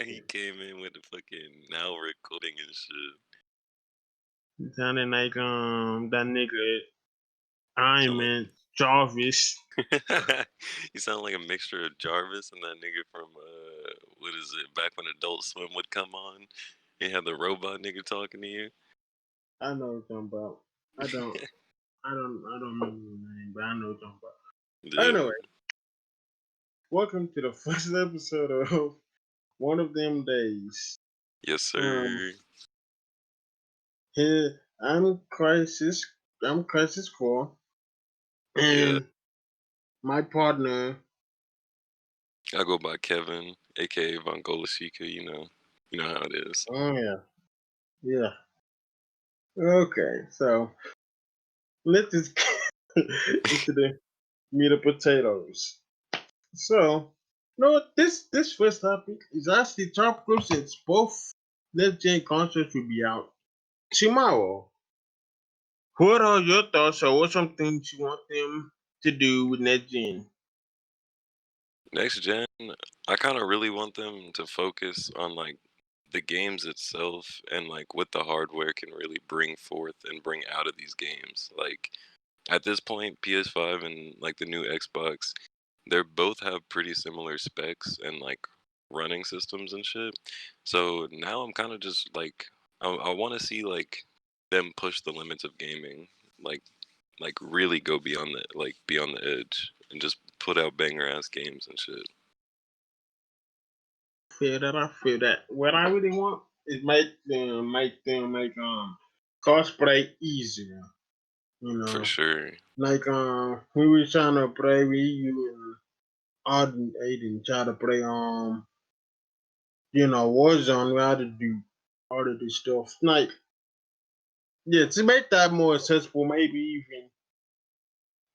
He came in with the fucking now recording and Sounding like that nigga Iron shit. Man Jarvis. You sound like a mixture of Jarvis and that nigga from what is it? Back when Adult Swim would come on, he had the robot nigga talking to you. I know what you're talking about. I don't I don't remember the name, but I know what you're talking about. Yeah. Anyway, welcome to the first episode of One of Them Days. Yes, Um sir. here I'm Crisis Core Yeah. and my partner. I go by Kevin, aka Vongola Shika. You know how it is. Oh yeah. Yeah. Okay, so let's just get into the meat and potatoes. So, no, this first topic is actually topical since both next gen consoles will be out tomorrow. What are your thoughts, or what some things you want them to do with next gen? Next gen, I kind of really want them to focus on like the games itself and like what the hardware can really bring forth and bring out of these games. Like at this point, PS5 and like the new Xbox, they both have pretty similar specs and like running systems and shit. So now I'm kind of just like I want to see like them push the limits of gaming, like really go beyond beyond the edge and just put out banger ass games and shit. Feel that I feel that. What I really want is make cosplay easier. You For know, sure. like we were trying to play with you and Aiden try to play Warzone. We had to do all of this stuff. Like, yeah, to make that more accessible, maybe even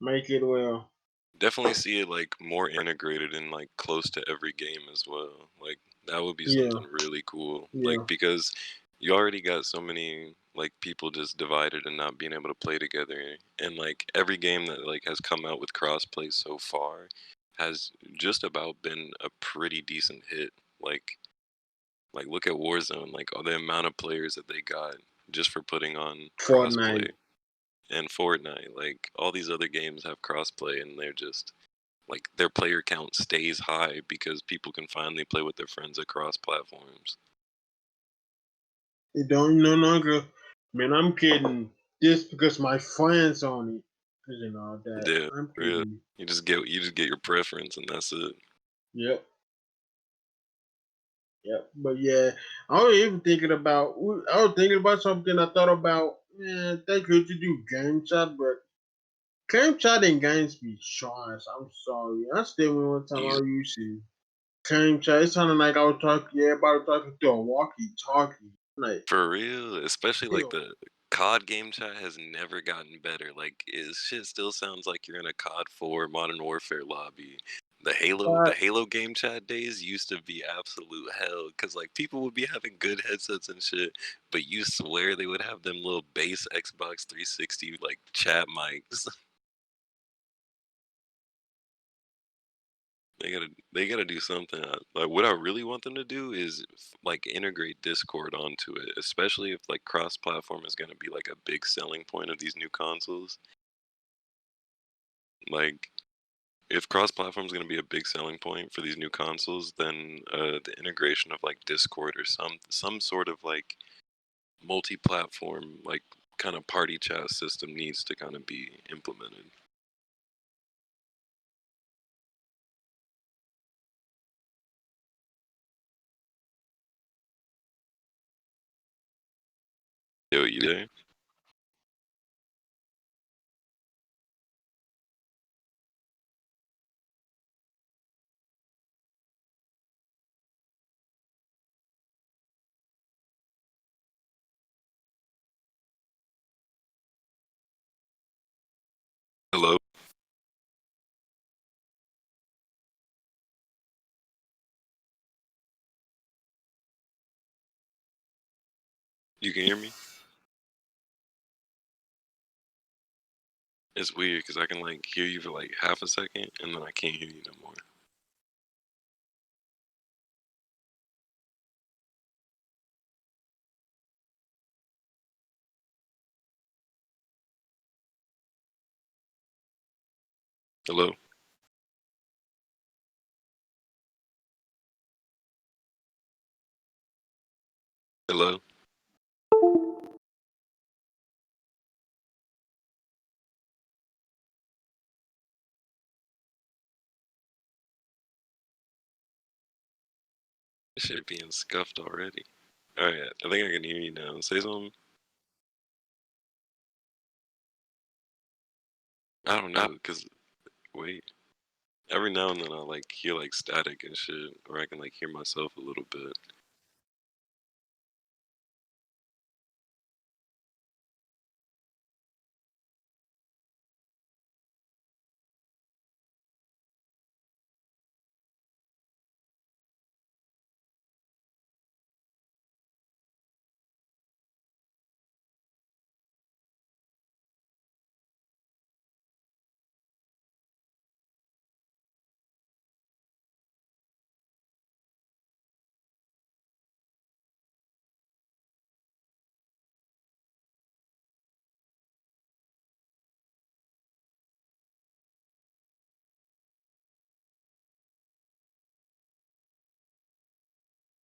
make it well. Definitely see it like more integrated and like close to every game as well. Like that would be Yeah, something really cool. Like yeah, because you already got so many like people just divided and not being able to play together. And like every game that like has come out with crossplay so far has just about been a pretty decent hit. Like look at Warzone, like all the amount of players that they got just for putting on Fortnite. crossplay. And Fortnite, like all these other games have crossplay and they're just like their player count stays high because people can finally play with their friends across platforms. It don't no longer. Man, I'm kidding. Just because my friends on it, that. Yeah, I'm yeah. kidding. You just get your preference and that's it. Yep, yep. But yeah, I was even thinking about. I was thinking about something. I thought about. Yeah, they could do game chat, but game chat and games be trash. I'm sorry. I still remember one time Easy. I used to game chat. It sounded like I was talking. Yeah, everybody was talking to a walkie-talkie. Like, For real, especially like ew. the COD game chat has never gotten better. Like, shit still sounds like you're in a COD 4 Modern Warfare lobby. The Halo game chat days used to be absolute hell because like people would be having good headsets and shit, but you swear they would have them little base Xbox 360 like chat mics. They gotta do something. Like what I really want them to do is like integrate Discord onto it, especially if like cross-platform is gonna be like a big selling point of these new consoles. Like if cross-platform is gonna be a big selling point for these new consoles, then the integration of like Discord or some sort of like multi-platform like kind of party chat system needs to kind of be implemented. Yo, you there? Hello? You can hear me? It's weird because I can like hear you for like half a second and then I can't hear you no more. Hello? Hello? This shit being scuffed already. Alright, I think I can hear you now. Say something. I don't know, cause wait. Every now and then I like hear like static and shit, or I can like hear myself a little bit.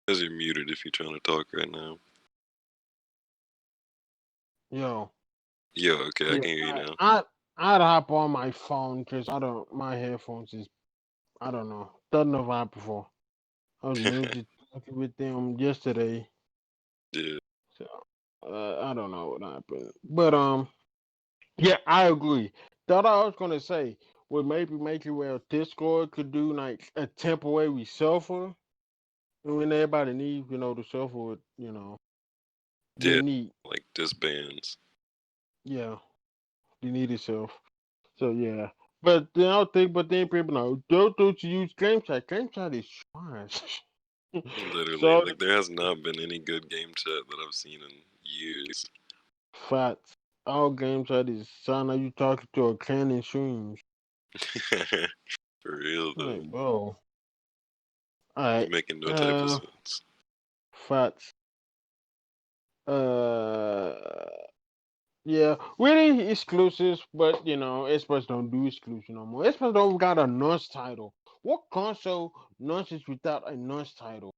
Cause you're muted if you're trying to talk right now. Yo, Yo, okay, I yeah, can hear you now. I'd hop on my phone because I don't. My headphones is I don't know. Doesn't know what before. I was literally talking with them yesterday, Yeah. so I don't know what happened. But yeah, I agree. Thought I was gonna say would maybe make it where Discord could do like a temporary server. When everybody needs, the server would, get Yeah, neat. like disbands. Yeah, they need itself. So yeah. But then I think, but then people know, don't you use game chat? Game chat is trash. Literally. So Like there has not been any good game chat that I've seen in years. facts. All game chat is sound like you talking to a can in shrooms. For real though. Like, bro. Be Alright. making no type of Uh sense. facts. Uh yeah, really exclusives, but Xbox don't do exclusive no more. Xbox don't got a nonce title. What console launches without a nonce title?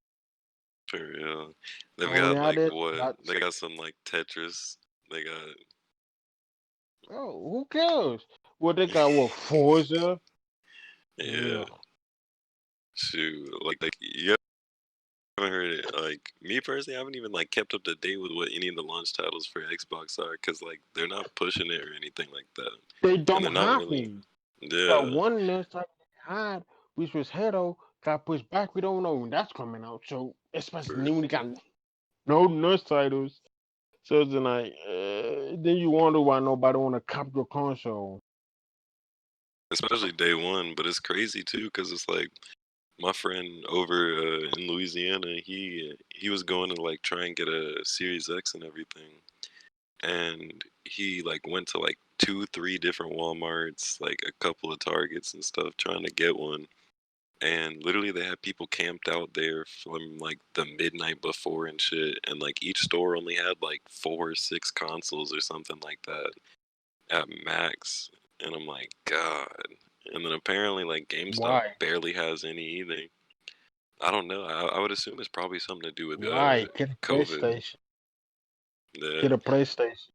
For real. They've Only got out like there what? got They got some like Tetris. They got oh, who cares? What they got? What Forza? yeah, Ugh. shoot. Like you haven't heard it. Like me personally, I haven't even like kept up to date with what any of the launch titles for Xbox are, cause like they're not pushing it or anything like that, They and don't they're not have really. any. That Yeah, one next time they had, which was Halo, got pushed back. We don't know when that's coming out. So for especially real. when we got no nurse titles. So it's like, then you wonder why nobody want to cop your console. Especially day one. But it's crazy too, cause it's like my friend over in Louisiana. He was going to like try and get a Series X and everything, and he like went to like 2 3 different Walmarts, like a couple of Targets and stuff trying to get one, and literally they had people camped out there from like the midnight before and shit, and like each store only had like 4 or 6 consoles or something like that at max, and I'm like god. And then apparently like GameStop Why? barely has any either. I don't know. I would assume it's probably something to do with Why? Get a COVID. PlayStation. Yeah. Get a PlayStation.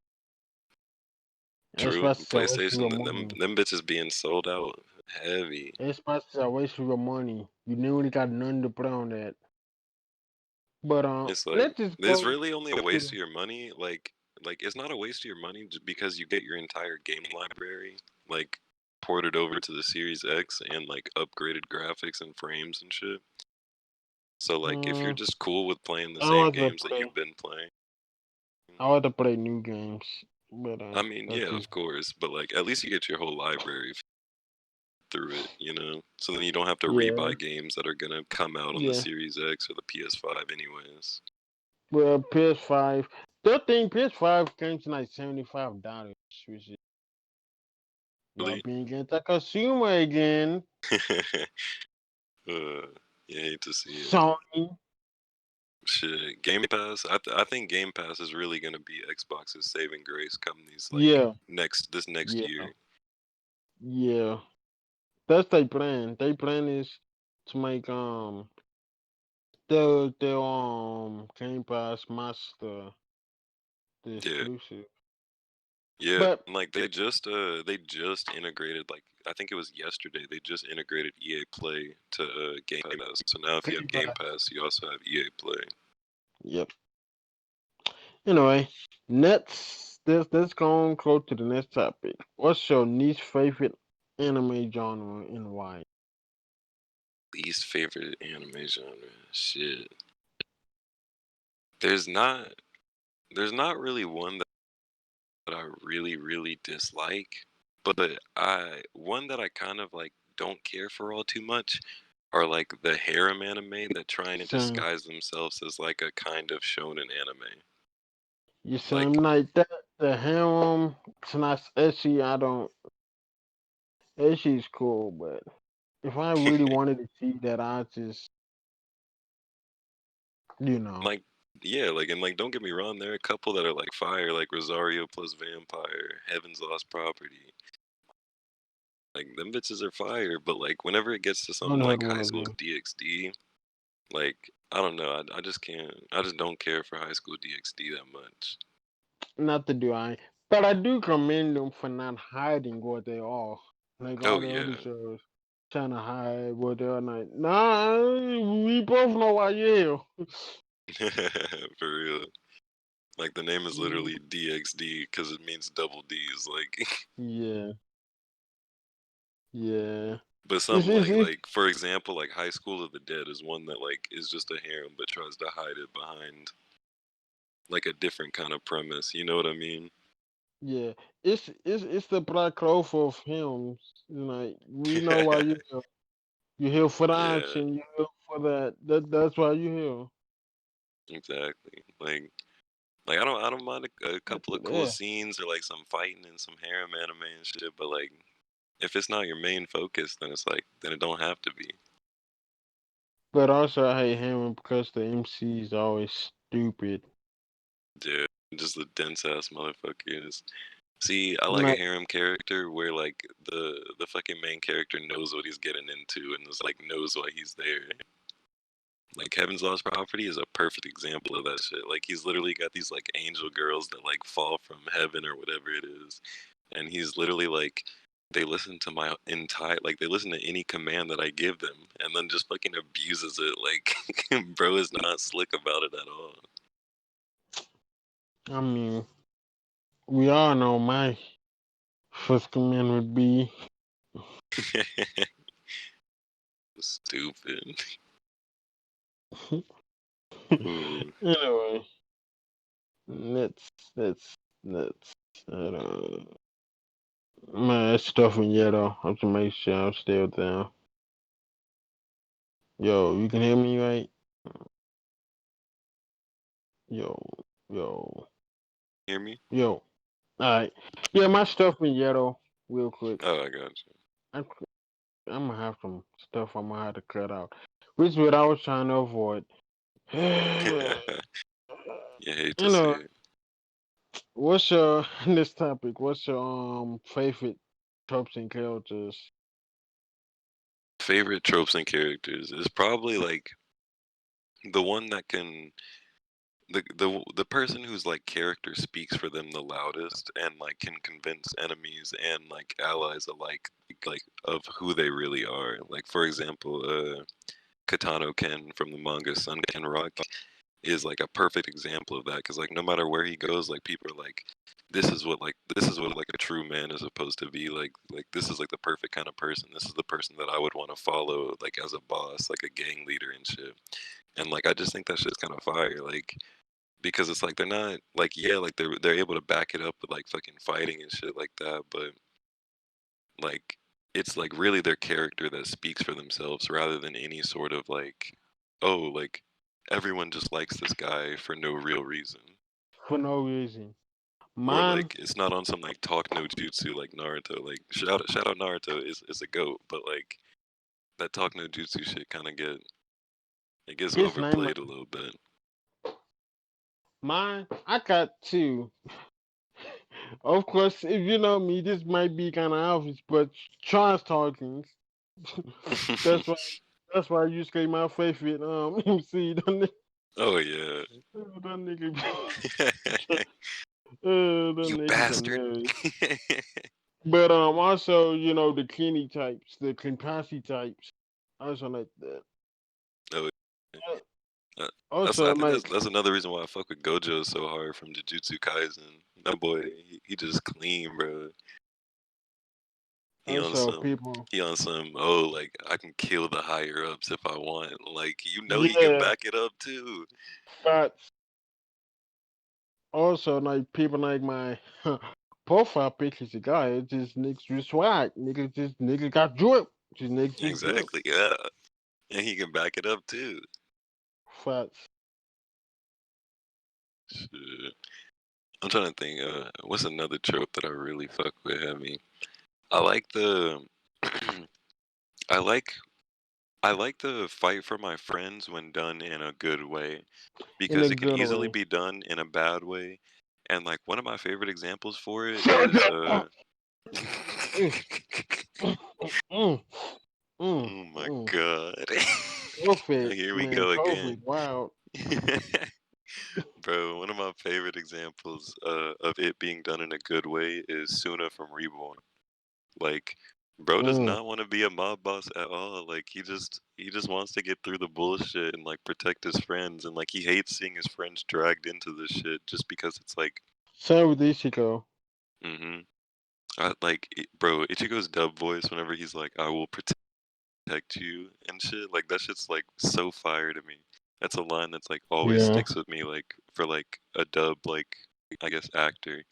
True. Xbox is a waste of PlayStation, your them money. them bitches being sold out heavy. Xbox is a waste of your money. You literally got nothing to put on that. But It's like let's just it's go really only a to waste the of your money. Like it's not a waste of your money just because you get your entire game library like ported over to the Series X and like upgraded graphics and frames and shit. So like if you're um just cool with playing the I don't same have to games that play. you've been playing, I want to play new games, but I mean, that's yeah, just of course, but like at least you get your whole library through it, you know? So then you don't have to yeah, rebuy games that are gonna come out on the yeah. Series X or the PS5 anyways. Well, PS5. The thing PS5 came to like $75, which is y'all Really? being against a consumer again. uh, you hate to see it. Sony. Shit, Game Pass. I think Game Pass is really gonna be Xbox's saving grace come these like Yeah, next this next yeah, year. yeah. That's their plan. Their plan is to make their Game Pass Master the Yeah. exclusive. Yeah, But and like they just integrated, like I think it was yesterday, they just integrated EA Play to Game Pass. So now if you have Game Game Pass. Pass, you also have EA Play. Yep. Anyway, let's go on close to the next topic. What's your least favorite anime genre and why? Least favorite anime genre. Shit. There's not there's not really one that I really, really dislike, but I one that I kind of like don't care for all too much are like the harem anime that trying to Same. disguise themselves as like a kind of shonen anime. You Like seem like that. The harem, it's not Essie. I don't. Essie's cool, but if I really wanted to see that, I just, you know, like yeah, like and like don't get me wrong, there are a couple that are like fire, like Rosario plus Vampire, Heaven's Lost Property. Like them bitches are fire, but like whenever it gets to I don't something know like one High of School them. DxD, like I don't know, I just can't. I just don't care for High School DxD that much. Not to do I, but I do commend them for not hiding what they are. Like all Oh the other yeah, shows, trying to hide what they are. Like, nah, we both know why you're for real. Like the name is here. literally DxD because it means double D's. Like, Yeah, yeah. but It's some it's it's like for example, like High School of the Dead is one that like is just a harem but tries to hide it behind like a different kind of premise. You know what I mean? yeah. It's the Black Clover of hymns. You know, we know why you're here. You're here for the Yeah, action. You're here for that. That's why you're here. exactly. Like I don't mind a couple of cool Yeah. scenes or like some fighting and some harem anime and shit, but like if it's not your main focus, then it's like then it don't have to be. But also, I hate him because the MC is always stupid. Yeah, just the dense ass motherfuckers. See, I like a Like, harem character where like the fucking main character knows what he's getting into and is like knows why he's there. Like Heaven's Lost Property is a perfect example of that shit. Like he's literally got these like angel girls that like fall from heaven or whatever it is, and he's literally like they listen to my entire like they listen to any command that I give them, and then just fucking abuses it. Like bro is not slick about it at all. I mean, we all know my first command would be. Stupid. Ooh. Anyway, let's. Uh, my stuff in yellow. I have to make sure I'm still down. Yo, you can hear me, right? Yo, yo, Hear me? yo. All right. Yeah, my stuff in yellow. Real quick. Oh, I got I'm I'm gonna have some stuff I'm gonna have to cut out. Which is what I was trying to avoid. you. you You hate to see know, it. what's your this topic? What's your favorite tropes and characters? Favorite tropes and characters is probably like the one that can the person whose like character speaks for them the loudest and like can convince enemies and like allies alike like of who they really are. Like for example, Katano Ken from the manga Sun Ken Rock is like a perfect example of that because like no matter where he goes, like people are like this is what like a true man is supposed to be like this is like the perfect kind of person. This is the person that I would want to follow like as a boss, like a gang leader and shit. And like I just think that shit's kind of fire. Like because it's like they're not like yeah like they're able to back it up with like fucking fighting and shit like that, but like it's like really their character that speaks for themselves rather than any sort of like oh like everyone just likes this guy for no real reason, For no reason. or Mine, like it's not on some like talk no jutsu like Naruto. Like shout out Naruto is a goat, but like that talk no jutsu shit kind of it gets his name. overplayed a little bit. Mine, I got two. Of course, if you know me, this might be kind of obvious, but trash talking. That's why. That's why you say my favorite MC. Oh yeah. That nigga. That You nigga's bastard. hilarious. But also the Kenny types, the Kenpachi types. I also like that. Oh, Uh, uh, I Also think like that's another reason why I fuck with Gojo so hard from Jujutsu Kaisen. That boy, he just clean, bro. He on also some people. he on some like I can kill the higher ups if I want. Like he can Yeah, back it up too. facts. Also like people like my profile pictures. The guy, it's just niggas with swag. Niggas got drip. Just niggas with drip. Exactly, yeah. And he can back it up too. Facts. Shit. I'm trying to think, what's another trope that I really fuck with heavy? I like the I like I like the fight for my friends when done in a good way In a because it can good easily way. be done in a bad way. And like one of my favorite examples for it Shut is up. Mm, mm, mm, oh my mm. god. COVID, Here we man. go COVID. again. Wow. Bro, one of my favorite examples of it being done in a good way is Suna from Reborn. Like, bro does Mm, not want to be a mob boss at all. Like, he just wants to get through the bullshit and like protect his friends. And like, he hates seeing his friends dragged into this shit just because it's like, same with Ichiko. mm-hmm. Bro, Ichigo's dub voice whenever he's like, "I will protect you" and shit. Like that shit's like so fire to me. That's a line that's like always Yeah. sticks with me. Like for like a dub, like I guess actor.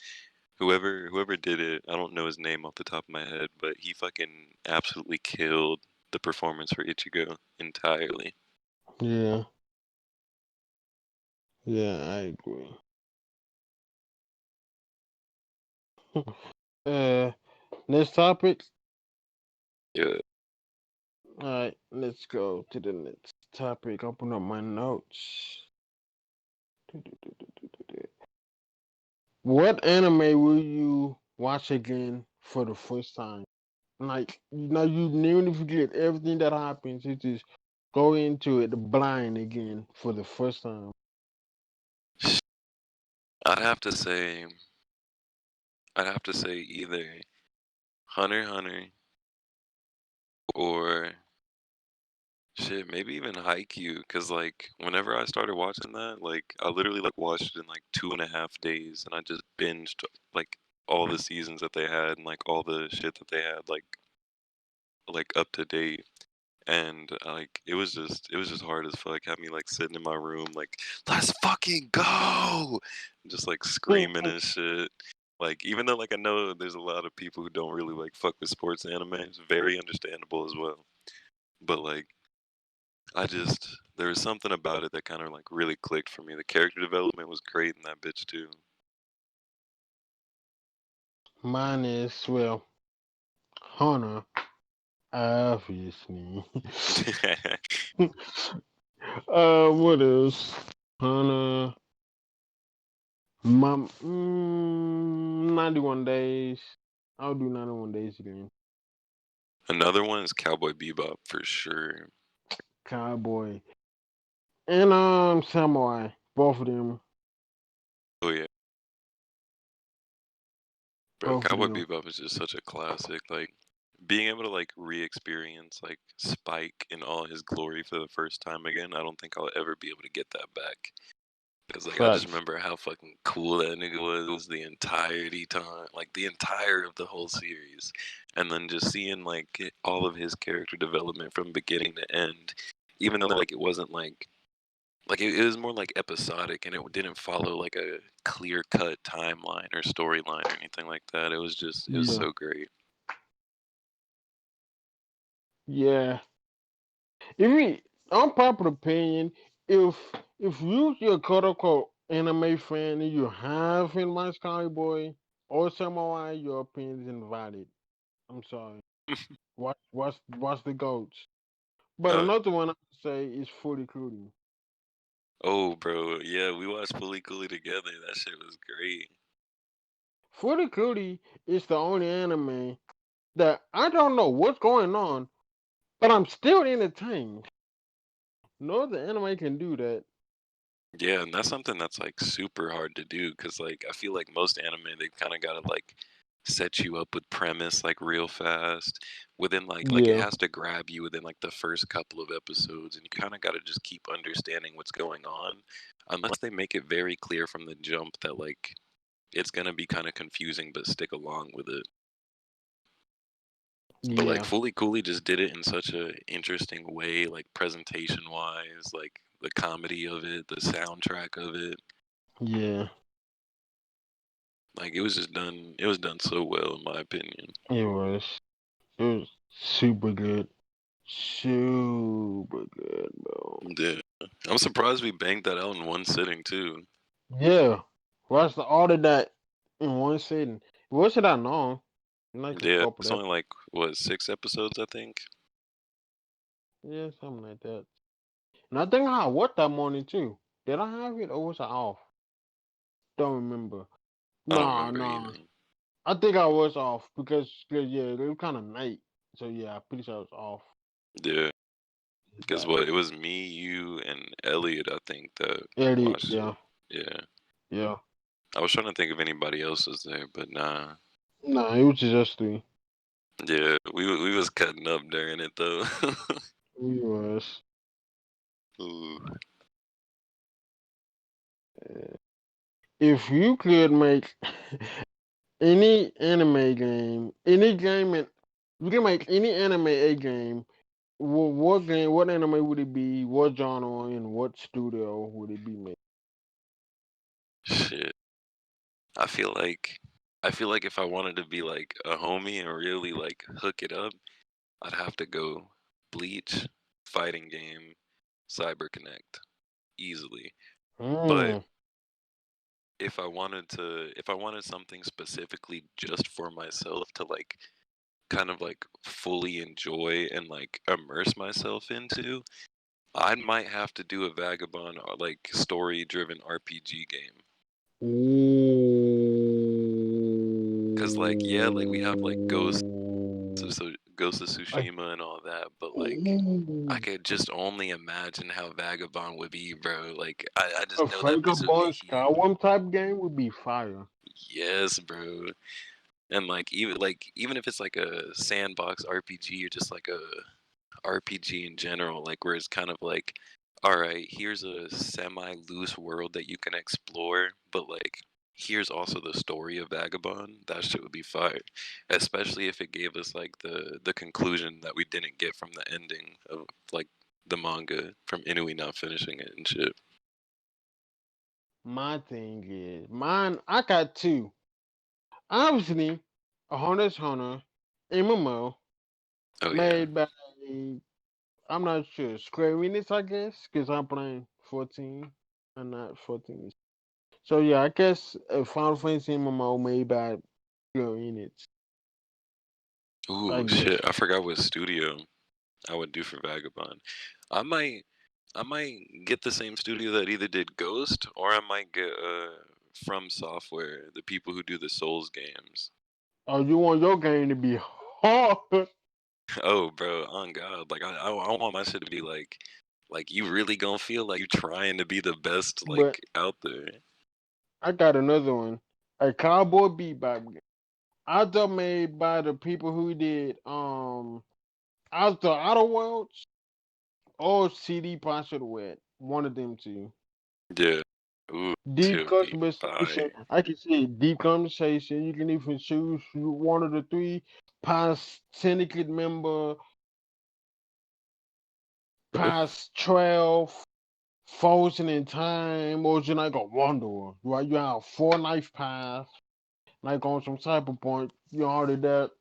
Whoever did it, I don't know his name off the top of my head, but he fucking absolutely killed the performance for Ichigo entirely. Yeah. Yeah, I agree. uh, Next topic. Yeah. All right, let's go to the next topic. Open up my notes. What anime will you watch again for the first time? Like, you nearly forget everything that happens. You just go into it blind again for the first time. I'd have to say either Hunter x Hunter or shit, maybe even Haikyuu, cause like whenever I started watching that, like I literally like watched it in like 2.5 days, and I just binged like all the seasons that they had and like all the shit that they had like up to date, and like it was just hard as fuck. Had me like sitting in my room like let's fucking go, just like screaming and shit. Like even though like I know there's a lot of people who don't really like fuck with sports anime, it's very understandable as well. But like there was something about it that kind of like really clicked for me. The character development was great in that bitch too. Mine is, well, Hunter, obviously. What else? Hunter, 91 days. I'll do 91 days again. Another one is Cowboy Bebop for sure. Cowboy and Samurai, both of them, Oh yeah, bro, both of Cowboy them. Bebop is just such a classic. Like being able to like re-experience like Spike in all his glory for the first time again. I don't think I'll ever be able to get that back. Because like I just Facts. remember how fucking cool that nigga was the entirety time, like the entire of the whole series, and then just seeing like all of his character development from beginning to end, even though like it wasn't like it was more like episodic and it didn't follow like a clear cut timeline or storyline or anything like that. It was Yeah. so great. Yeah. If unpopular opinion, if you're a quote unquote anime fan and you haven't watched Cowboy or Samurai, your opinion is invalid. I'm sorry. Watch the goats. But Uh, another one I would say is Fully Cootie. oh, bro, yeah, we watched Fully Cooley together. That shit was great. Fully Cootie is the only anime that I don't know what's going on, but I'm still entertained. No other anime can do that. Yeah, and that's something that's like super hard to do because like I feel like most anime they kind of gotta like set you up with premise like real fast within like it Yeah, has to grab you within like the first couple of episodes and you kind of gotta just keep understanding what's going on unless they make it very clear from the jump that like it's gonna be kind of confusing but stick along with it. But like yeah, Fully Cooley just did it in such a interesting way, like presentation wise, like the comedy of it, the soundtrack of it. yeah. Like it was done so well in my opinion. It was. It was super good. Super good, bro. Yeah. I'm surprised we banged that out in one sitting too. Yeah. Watched all of that in one sitting. It wasn't that long. Like a Yeah, couple it's of only like what 6 episodes I think. yeah, something like that. And I think I watched that morning too. Did I have it or was I off? Don't remember. I don't Nah, remember nah. either. I think I was off because yeah, it was kind of night. So yeah, I'm pretty sure I was off. Yeah, because That what it was me, you, and Elliot I think that Elliot, watched yeah, it. Yeah, yeah. I was trying to think if anybody else was there, but nah. Nah, it was just three. Yeah, we was cutting up during it though. We was. Ooh. If you could make any anime game, any game, you can make any anime a game. What game? What anime would it be? What genre and what studio would it be made? Shit. I feel like I feel like if I wanted to be like a homie and really like hook it up, I'd have to go Bleach, fighting game, Cyber Connect, easily. But Mm. if I wanted something specifically just for myself to like kind of like fully enjoy and like immerse myself into, I might have to do a Vagabond or like story driven RPG game. Cause like yeah, like we have like Ghost of I, Tsushima and all that, but like I ooh. could just only imagine how Vagabond would be, bro. Like I A just know that bitch would be Vagabond huge. Skyrim type game would be fire. Yes, bro. And like even if it's like a sandbox RPG or just like a RPG in general, like where it's kind of like, all right, here's a semi loose world that you can explore, but like here's also the story of Vagabond. That shit would be fire, especially if it gave us like the conclusion that we didn't get from the ending of like the manga from Inui not finishing it and shit. My thing is, mine. I got two. Obviously, a Hunter's Hunter MMO Oh yeah. made by I'm not sure Square Enix, I guess, because I'm playing 14 and not 14. So yeah, I guess a Final Fantasy MMO made by Square Enix. I Ooh guess. shit, I forgot what studio I would do for Vagabond. I might I might get the same studio that either did Ghost or I might get From Software, the people who do the Souls games. Oh, you want your game to be hard? Oh, bro, on God, like I want my shit to be like you really gonna feel like you trying to be the best But like out there. I got another one. A Cowboy Bebop game. Either made by the people who did either Outer Worlds or CD Projekt Red. One of them two. Yeah. Ooh, Deep shit would be customization. fire. I can say deep customization. You can even choose one of the three: past syndicate member, past 12, frozen in time, or just like a wanderer. Right? You have 4 life paths, like on some cyberpunk. You already that.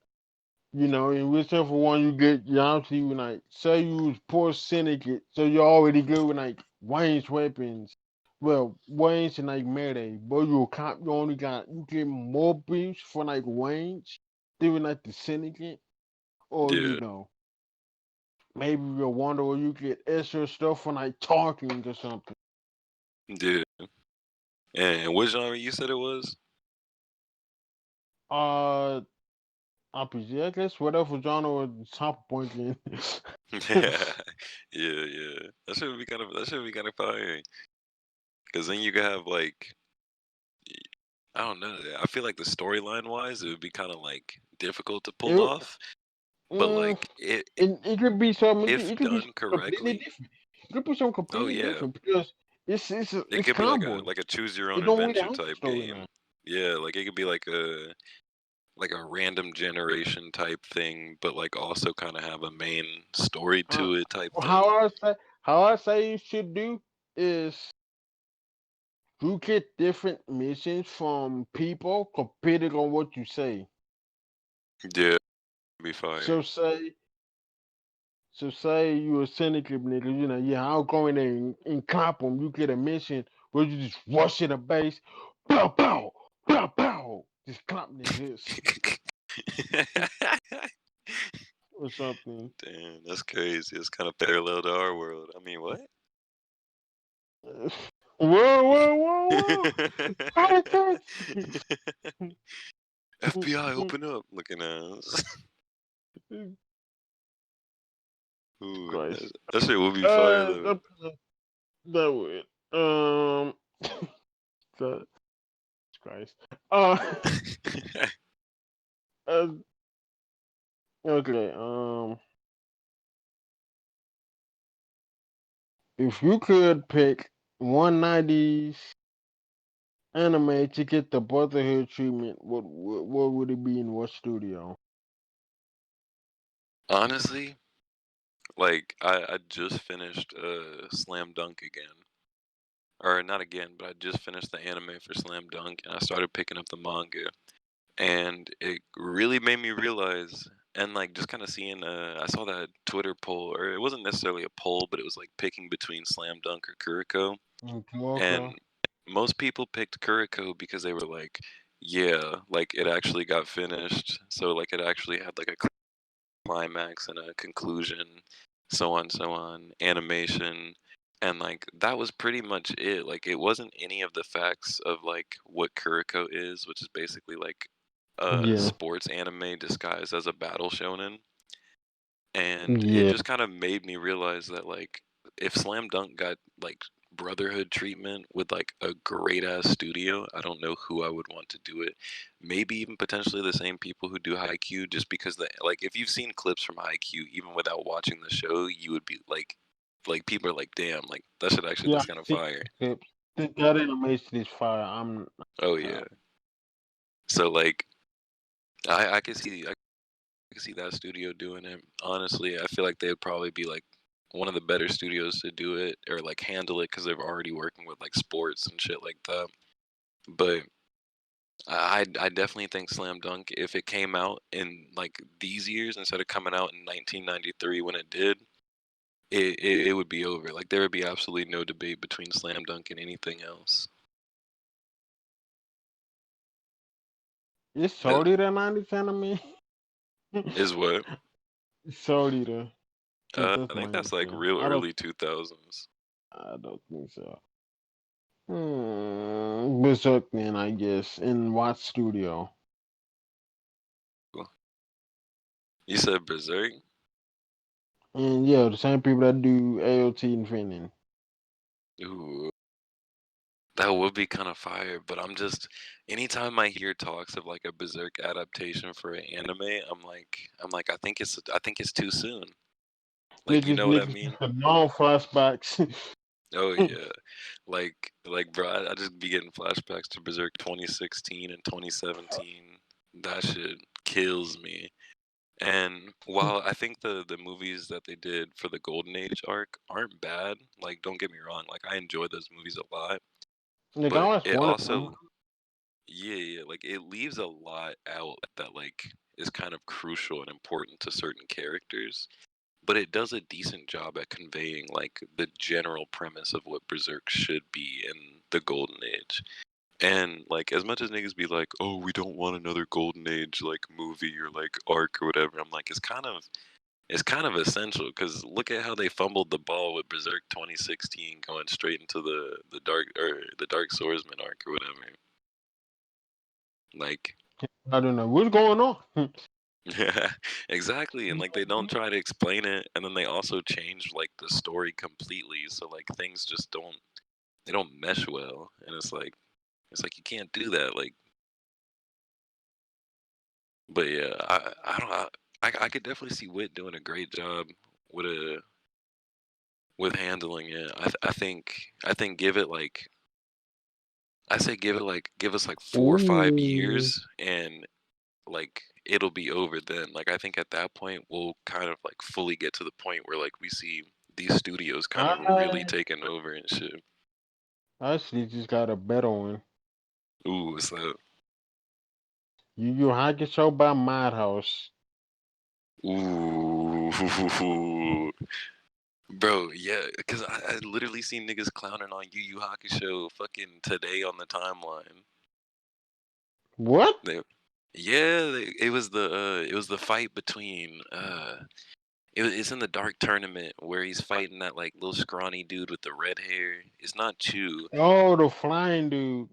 You know, in whichever one you get, you obviously like say you was poor syndicate, so you're already good with like range weapons. Well, range and like melee, but you a cop, you get more beams for like range, than like the syndicate, or Yeah, maybe you're wonder or you get extra stuff for like talking or something. yeah. And what genre you said it was? Uh, RPG, I guess whatever genre or top point in. Yeah, yeah. That should be kind of fire. Because then you could have like I don't know. I feel like the storyline wise, it would be kind of like difficult to pull It, off. But mm, like it, it could be something. if It could be done something completely correctly, different. It could be something oh completely yeah, different because it it's could be like cowboy. a choose your It own don't really adventure have type a game. storyline. Yeah, like it could be like a random generation type thing, but like also kind of have a main story Uh, to it type how thing. I say you should do is you get different missions from people depending on what you say. Yeah, be fire. So say you a syndicate nigga, yeah, I'll go in there and clap them. You get a mission where you just rush in the base, pow pow, pow pow, just clap niggas or something. Damn, that's crazy. It's kind of parallel to our world. I mean, what? Whoa. How is that? FBI, open up! Looking at us. Ooh, Christ. that shit will be fire though. That, that would. Um, Jesus Christ. Uh, okay. If you could pick 190s anime to get the Brotherhood treatment, what would it be in what studio? Honestly, like I just finished Slam Dunk again. Or not again, but I just finished the anime for Slam Dunk and I started picking up the manga. And it really made me realize and like just kind of seeing I saw that Twitter poll or it wasn't necessarily a poll, but it was like picking between Slam Dunk or Kuriko. Okay. And most people picked Kuriko because they were like, yeah, like it actually got finished. So like it actually had like a climax and a conclusion, so on, animation. And like that was pretty much it. Like it wasn't any of the facts of like what Kuriko is, which is basically like a Yeah. sports anime disguised as a battle shonen. And it Yeah. just kind of made me realize that like if Slam Dunk got like Brotherhood treatment with like a great ass studio, I don't know who I would want to do it. Maybe even potentially the same people who do Haikyuu, just because the like if you've seen clips from Haikyuu, even without watching the show, you would be like people are like, damn, like that shit actually Yeah. looks I kind of see fire. clips. That animation is fire. I'm Oh uh, yeah. So like I could see I could see that studio doing it. Honestly, I feel like they'd probably be like one of the better studios to do it or like handle it because they're already working with like sports and shit like that. But I definitely think Slam Dunk, if it came out in like these years instead of coming out in 1993 when it did, it would be over. Like there would be absolutely no debate between Slam Dunk and anything else. it's Uh, Saudi the 90s anime. Is what? Saudi the. Think I that's think manga. that's like real I don't. early 2000s. I don't think so. Berserk then, I guess, in what studio? You said Berserk? And yeah, the same people that do AOT Infinity. Ooh. That would be kind of fire, but I'm just anytime I hear talks of like a Berserk adaptation for an anime, I think it's too soon. They Like you just know what I niggas mean? just the long flashbacks. Oh yeah. Like bro, I just be getting flashbacks to Berserk 2016 and 2017. That shit kills me. And while I think the movies that they did for the Golden Age arc aren't bad, like don't get me wrong, like I enjoy those movies a lot, Like I but watched it one of them. also yeah, like it leaves a lot out that like is kind of crucial and important to certain characters, but it does a decent job at conveying like the general premise of what Berserk should be in the Golden Age. And like as much as niggas be like, "Oh, we don't want another Golden Age like movie or like arc or whatever," I'm like, it's kind of essential because look at how they fumbled the ball with Berserk 2016 going straight into the Dark Swordsman arc or whatever. Like I don't know what's going on. Yeah, exactly. And like they don't try to explain it, and then they also change like the story completely. So like things just don't mesh well, and it's like you can't do that. Like, but yeah, I don't I could definitely see Wit doing a great job with a with handling it. I think give us like 4 or 5 years, Ooh. and like it'll be over then. Like I think at that point we'll kind of like fully get to the point where like we see these studios kind of really I taking over and shit. actually just got a better one. Ooh, what's that? Yu Hakusho by Madhouse. Ooh, bro, yeah, because I literally seen niggas clowning on Yu Yu Hakusho fucking today on the timeline. What? They, yeah, it was the fight between it's in the Dark Tournament where he's fighting that like little scrawny dude with the red hair. It's not Chu. Oh, the flying dude.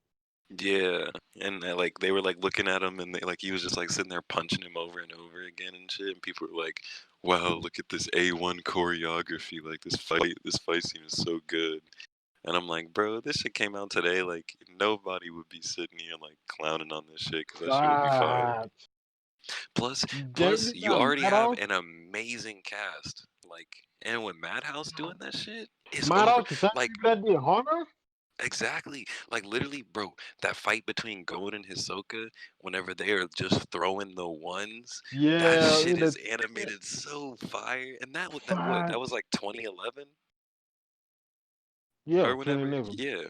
Yeah, and like they were like looking at him, and he was just like sitting there punching him over and over again and shit. And people were like, "Wow, look at this A1 choreography! Like this fight seems so good." And I'm like, "Bro, this shit came out today. Like nobody would be sitting here like clowning on this shit because that shit would be fire." God. Plus, Dang plus it, you already have Madhouse. an amazing cast. Like, and with Madhouse doing that shit, it's over. Madhouse, the same Like people that did Hunter? exactly. Like literally, bro, that fight between Gon and Hisoka, whenever they are just throwing the ones, that Yeah, shit in the is animated so fire. And that five. was like 2011 Yeah, or whenever. 2011. Yeah.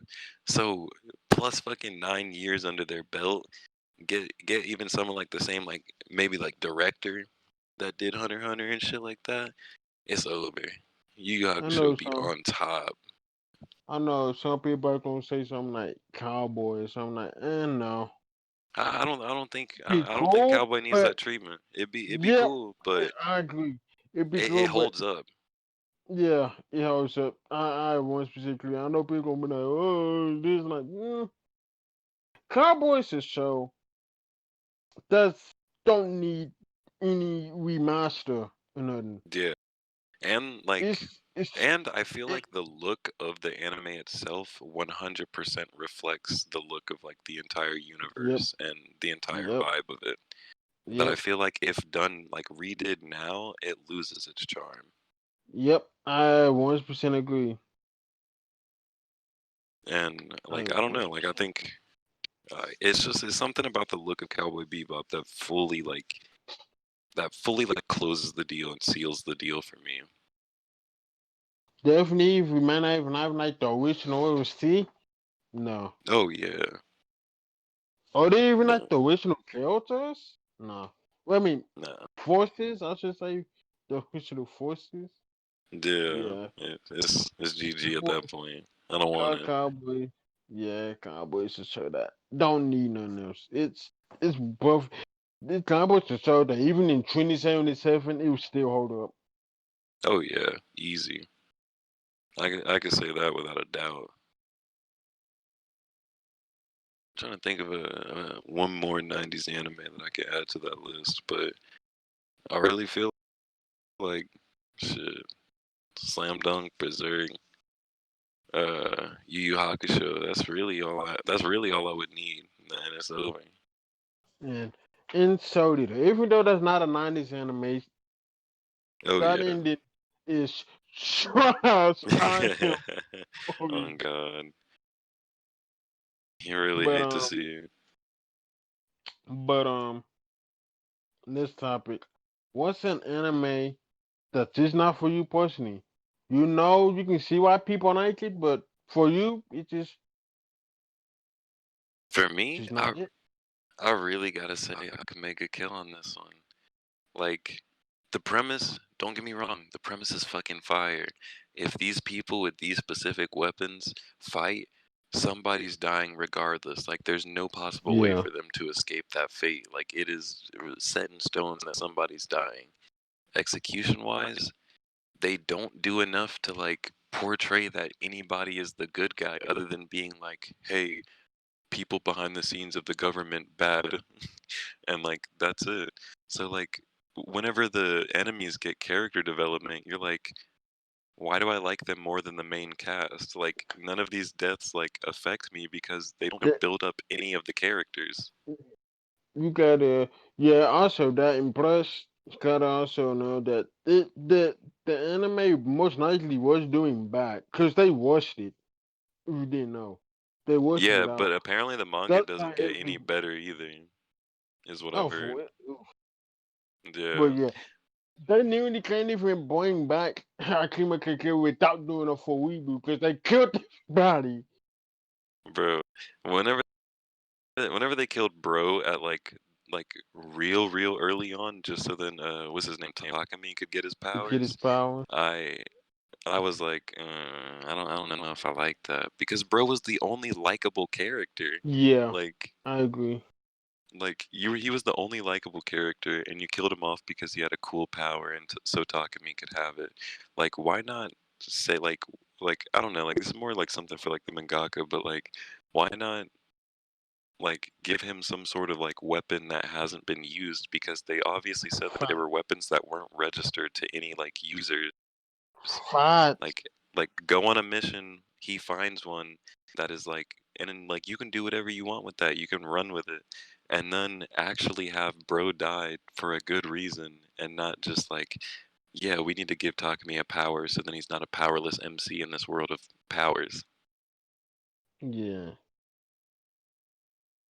So plus fucking 9 years under their belt. Get even someone like the same like maybe like director that did Hunter x Hunter and shit like that. It's over. Yu Yu I Hakusho know be some. on top. I know some people are gonna say something like cowboy or something like, no. I don't think Cool, Cowboy needs but that treatment. It'd be yeah, cool, but I agree. It'd be it good, but holds up. yeah, it holds up. I one specifically. I know people gonna be like, oh, this like, Cowboys is a show that don't need any remaster or nothing. Yeah. And like It's and I feel it, like the look of the anime itself 100% reflects the look of like the entire yep, universe and the entire yep, vibe of it. But I yep, feel like if done like redid now, it loses its charm. yep. I 100% agree. And I like I don't know, like I 100%. think it's something about the look of Cowboy Bebop that fully like closes the deal and seals the deal for me. Definitely, if we might not even have like the original OST, no. Oh yeah, Are they even like no, the original characters? No. Well, I mean, nah, forces. I should say the original forces. yeah, Yeah. it's GG at Well, that point. I don't want it. Cowboy. Yeah, Cowboys to show that. Don't need nothing else. It's both. This Cowboys to show that even in 2077, it will still hold up. Oh yeah, easy. I could say that without a doubt. Trying to think of one more '90s anime that I could add to that list, but I really feel like shit. Slam Dunk, Berserk, Yu Yu Hakusho. That's really all I would need, and it's over. And so did it. Even though that's not a 90s anime, Oh that yeah. ending is trash. I am Oh sorry. God, you really But hate to see it. but this topic. What's an anime that's just not for you personally? You know you can see why people like it, but for you, it For me, just I not it. I really gotta say I could make a kill on this one. Like the premise, don't get me wrong, the premise is fucking fire. If these people with these specific weapons fight, somebody's dying regardless. Like there's no possible way Yeah. for them to escape that fate. Like it is set in stone that somebody's dying. Execution wise, they don't do enough to like portray that anybody is the good guy other than being like, hey, people behind the scenes of the government bad and like that's it. So like whenever the enemies get character development, you're like, why do I like them more than the main cast? Like, none of these deaths like affect me because they don't Yeah, build up any of the characters. you gotta, yeah. Also, that impress gotta also know that the anime most likely was doing bad because they watched it. If you didn't know, they watched Yeah, it but out. apparently the manga That's not doesn't get any every. better either, is what I've Oh, for heard. it. But Yeah, yeah, they nearly can't even bring back Akima Keke without doing a full reboot because they killed his body. bro. Whenever whenever they killed Bro at like real early on, just so then what's his name, Takami could get his To get his powers, power. I I was like, I don't know if I like that because Bro was the only likable character. Yeah, Like I agree. he was the only likable character, and you killed him off because he had a cool power, and so Takami could have it. Like, why not say like I don't know, like this is more like something for like the mangaka, but like, why not like give him some sort of like weapon that hasn't been used because they obviously said that they Fa- were weapons that weren't registered to any like users. Facts. Like go on a mission, he finds one that is like, and then like you can do whatever you want with that. You can run with it, and then actually have Bro die for a good reason, and not just like, yeah, we need to give Takumi a power so then he's not a powerless MC in this world of powers. Yeah.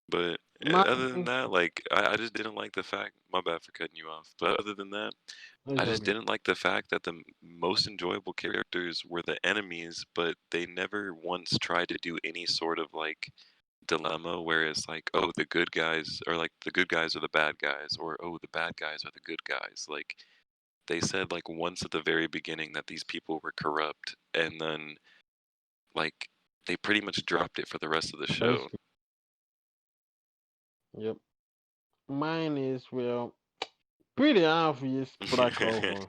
But My other than that, like I just didn't like the fact. My bad for cutting you off. But other than that, I it's just okay. didn't like the fact that the most enjoyable characters were the enemies, but they never once tried to do any sort of like dilemma where it's like, oh, the good guys or like the good guys are the bad guys, or oh, the bad guys are the good guys. Like they said like once at the very beginning that these people were corrupt, and then like they pretty much dropped it for the rest of the show. Basically. Yep. Mine is well pretty obvious Black Clover.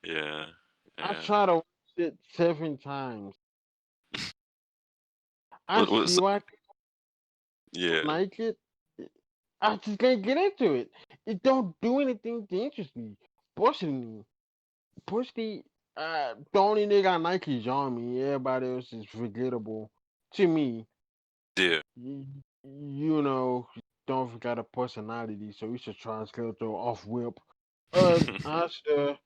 Yeah, I yeah. tried to watch it 7 times. I Was see why people yeah, like it. I just can't get into it. It don't do anything to interest me. Personally, personally, the only nigga I like is Army. Everybody else is forgettable to me. yeah. You know, don't got a personality, so you should try and Skeletor off whip. I should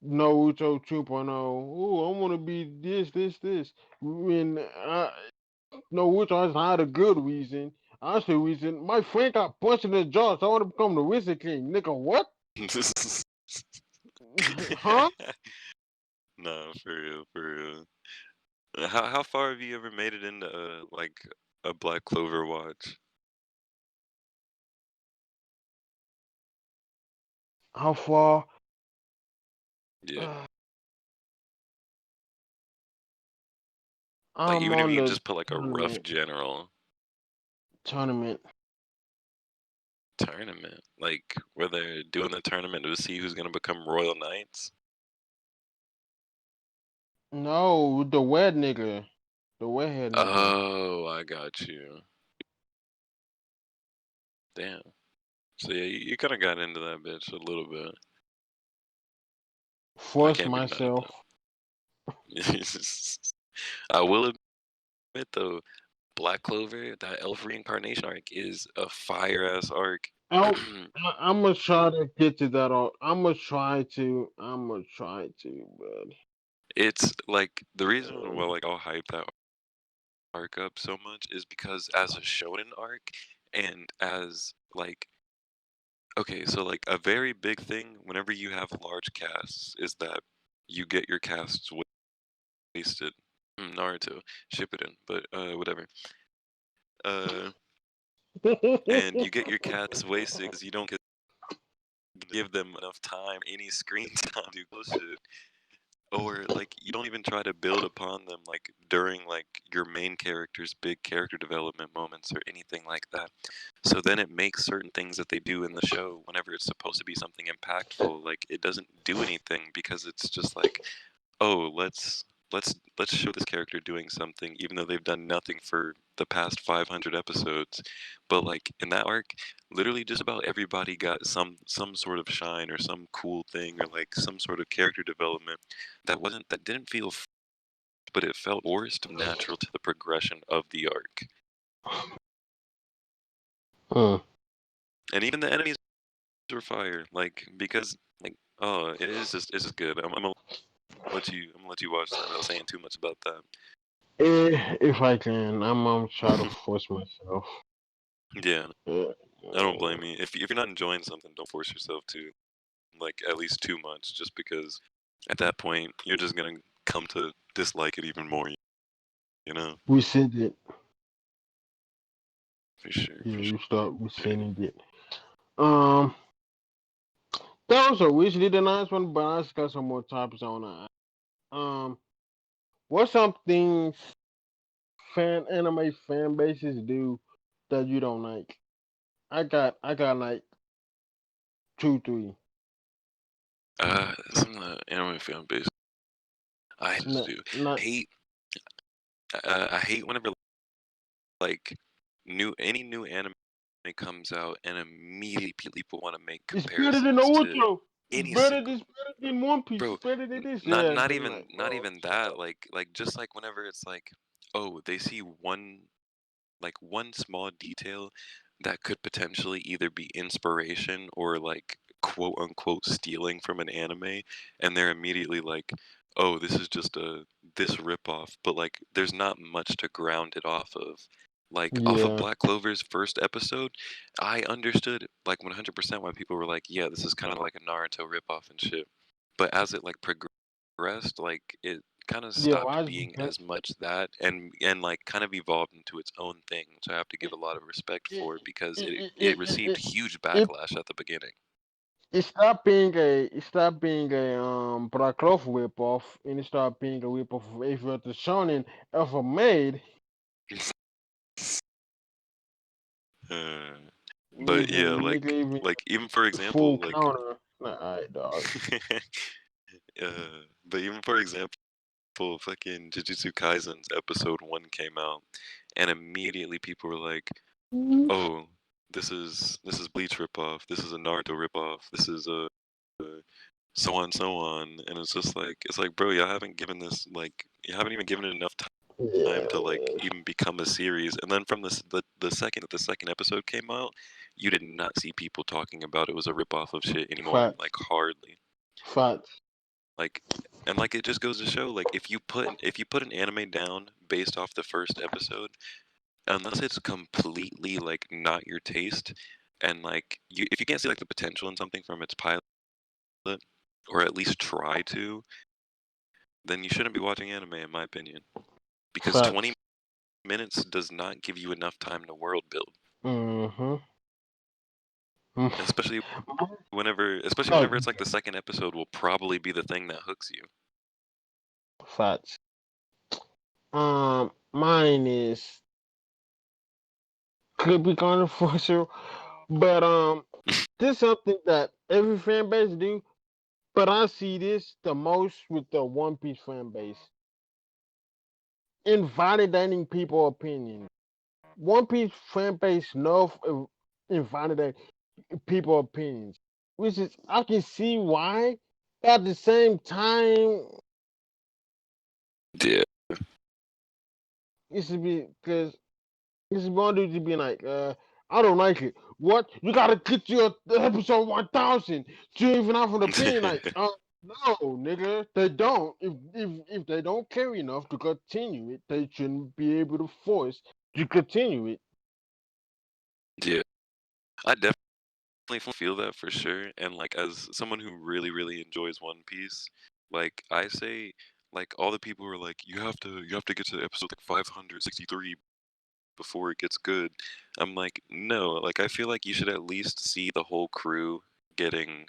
Naruto 2.0. Oh, I want to be this. When Naruto has not a good reason. I the reason my friend got punched in the jaw, so I want to become the Wizard King. Nigga, what? Huh? No, for real, for real. How far have you ever made it into like a Black Clover watch? How far? Yeah. Uh, Like I'm even if on you can the just put like a rough tournament. general Tournament. tournament, like where they're doing the tournament to see who's gonna become Royal Knights. No, the wed nigga. The wed nigga. Oh, I got you. Damn. So yeah, you kind of got into that bitch a little bit. I Force can't be mad at myself. that. I will admit though, Black Clover, that elf reincarnation arc is a fire ass arc. I'm gonna try to get to that. I'm gonna try to. But It's like the reason uh, why like I'll hype that arc up so much is because as a shonen arc and as like okay, so like a very big thing whenever you have large casts is that you get your casts wasted. Naruto, Shippuden, but whatever. Uh, and you get your casts wasted because you don't give them enough time, any screen time to do bullshit. Or like you don't even try to build upon them like during like your main character's big character development moments or anything like that. So then it makes certain things that they do in the show whenever it's supposed to be something impactful, like it doesn't do anything because it's just like, oh, let's let's show this character doing something, even though they've done nothing for the past 500 episodes. But like in that arc, literally just about everybody got some sort of shine or some cool thing or like some sort of character development that didn't feel, but it felt forced, natural to the progression of the arc. And even the enemies were fire, like because like oh, it's just good. I'm gonna let you watch that without saying too much about that. If I can, I'm try to force myself. Yeah, Uh, I don't blame you. If you're not enjoying something, don't force yourself to like at least too much, just because at that point you're just gonna come to dislike it even more. You know, we said it. for sure, Yeah, for you sure. start resending it. Um, that was originally the nice one, but I just got some more topics on that. What's some things anime fan bases do that you don't like? I got like 2, 3. Some of the anime fan base I just Not, do not hate. I hate whenever like any new anime comes out and immediately people want to make it's better than comparisons to Naruto. It's any better. single It's better than One Piece. bro. It's better than this. Not Yeah, not I'm even like, not bro, even shut that. up. Like just like whenever it's like, oh, they see one small detail that could potentially either be inspiration or like quote unquote stealing from an anime, and they're immediately like, oh, this is just this ripoff, but like there's not much to ground it off of. Like off of Yeah, Black Clover's first episode, I understood like 100% why people were like, yeah, this is kind of like a Naruto ripoff and shit. But as it like progressed, like it kind of yeah. stopped Why? being Because as much that and like kind of evolved into its own thing, which I have to give a lot of respect it for because it it received huge it backlash at the beginning. it stopped being a Black Clover whip off, and it started being a whip off of every other shonen ever made. Uh, but yeah, Even nigga, even like even for full example, like counter. Nah, alright, dog. but even for example, fucking Jujutsu Kaisen's episode 1 came out, and immediately people were like, "Oh, this is Bleach ripoff. This is a Naruto ripoff. This is a so on," and it's like, bro, you haven't even given it enough time Yeah, to like even become a series. And then from the second that the second episode came out, you did not see people talking about it was a ripoff of shit anymore. facts, Like hardly. facts. Like and like it just goes to show like if you put an anime down based off the first episode, unless it's completely like not your taste, and like you if you can't see like the potential in something from its pilot, or at least try to, then you shouldn't be watching anime in my opinion. Because 20 Facts. minutes does not give you enough time to world build. Mm-hmm. Especially especially Oh, whenever it's like the second episode will probably be the thing that hooks you. facts. Mine is could be controversial, but this is something that every fan base do. But I see this the most with the One Piece fan base, invalidating people opinions. One Piece fan base love invalidate people opinions, which is I can see why. At the same time, Yeah. it should be because this is one dude to be like, I don't like it. What? You gotta get to your episode 1000 to even have an opinion. Like, no, nigga, they don't. If they don't care enough to continue it, they shouldn't be able to force to continue it. Yeah. I definitely feel that for sure. And like as someone who really enjoys One Piece, like I say, like all the people who are like, you have to get to episode like 563 before it gets good. I'm like, no, like I feel like you should at least see the whole crew getting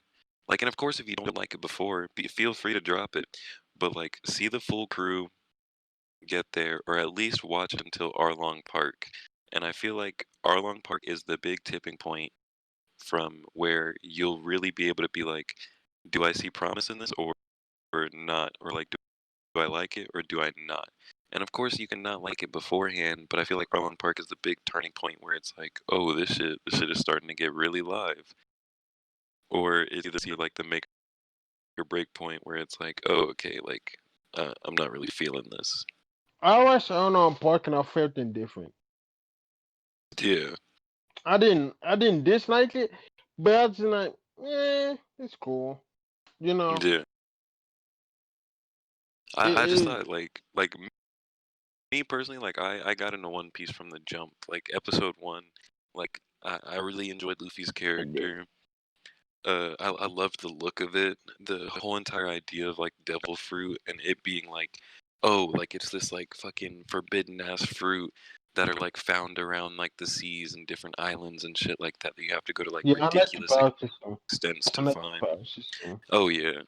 like, and of course if you don't like it before, feel free to drop it. But like see the full crew get there, or at least watch until Arlong Park. And I feel like Arlong Park is the big tipping point from where you'll really be able to be like, do I see promise in this or not? Or like, I like it or do I not? And of course, you can not like it beforehand, but I feel like Roland Park is the big turning point where it's like, oh, this shit is starting to get really live. Or it's either see like the make or break point where it's like, oh, okay, like I'm not really feeling this. I watched Roland Park and I felt indifferent. Yeah, I didn't dislike it, but I was just like, it's cool. You know, yeah. it I just is. thought like me personally, like I got into One Piece from the jump. Like episode one, like I really enjoyed Luffy's character. I loved the look of it, the whole entire idea of like devil fruit and it being like, oh, like it's this like fucking forbidden ass fruit that are like found around like the seas and different islands and shit like that that you have to go to like Yeah, I like the ridiculous power system. extents I to like the find. power system. Oh yeah.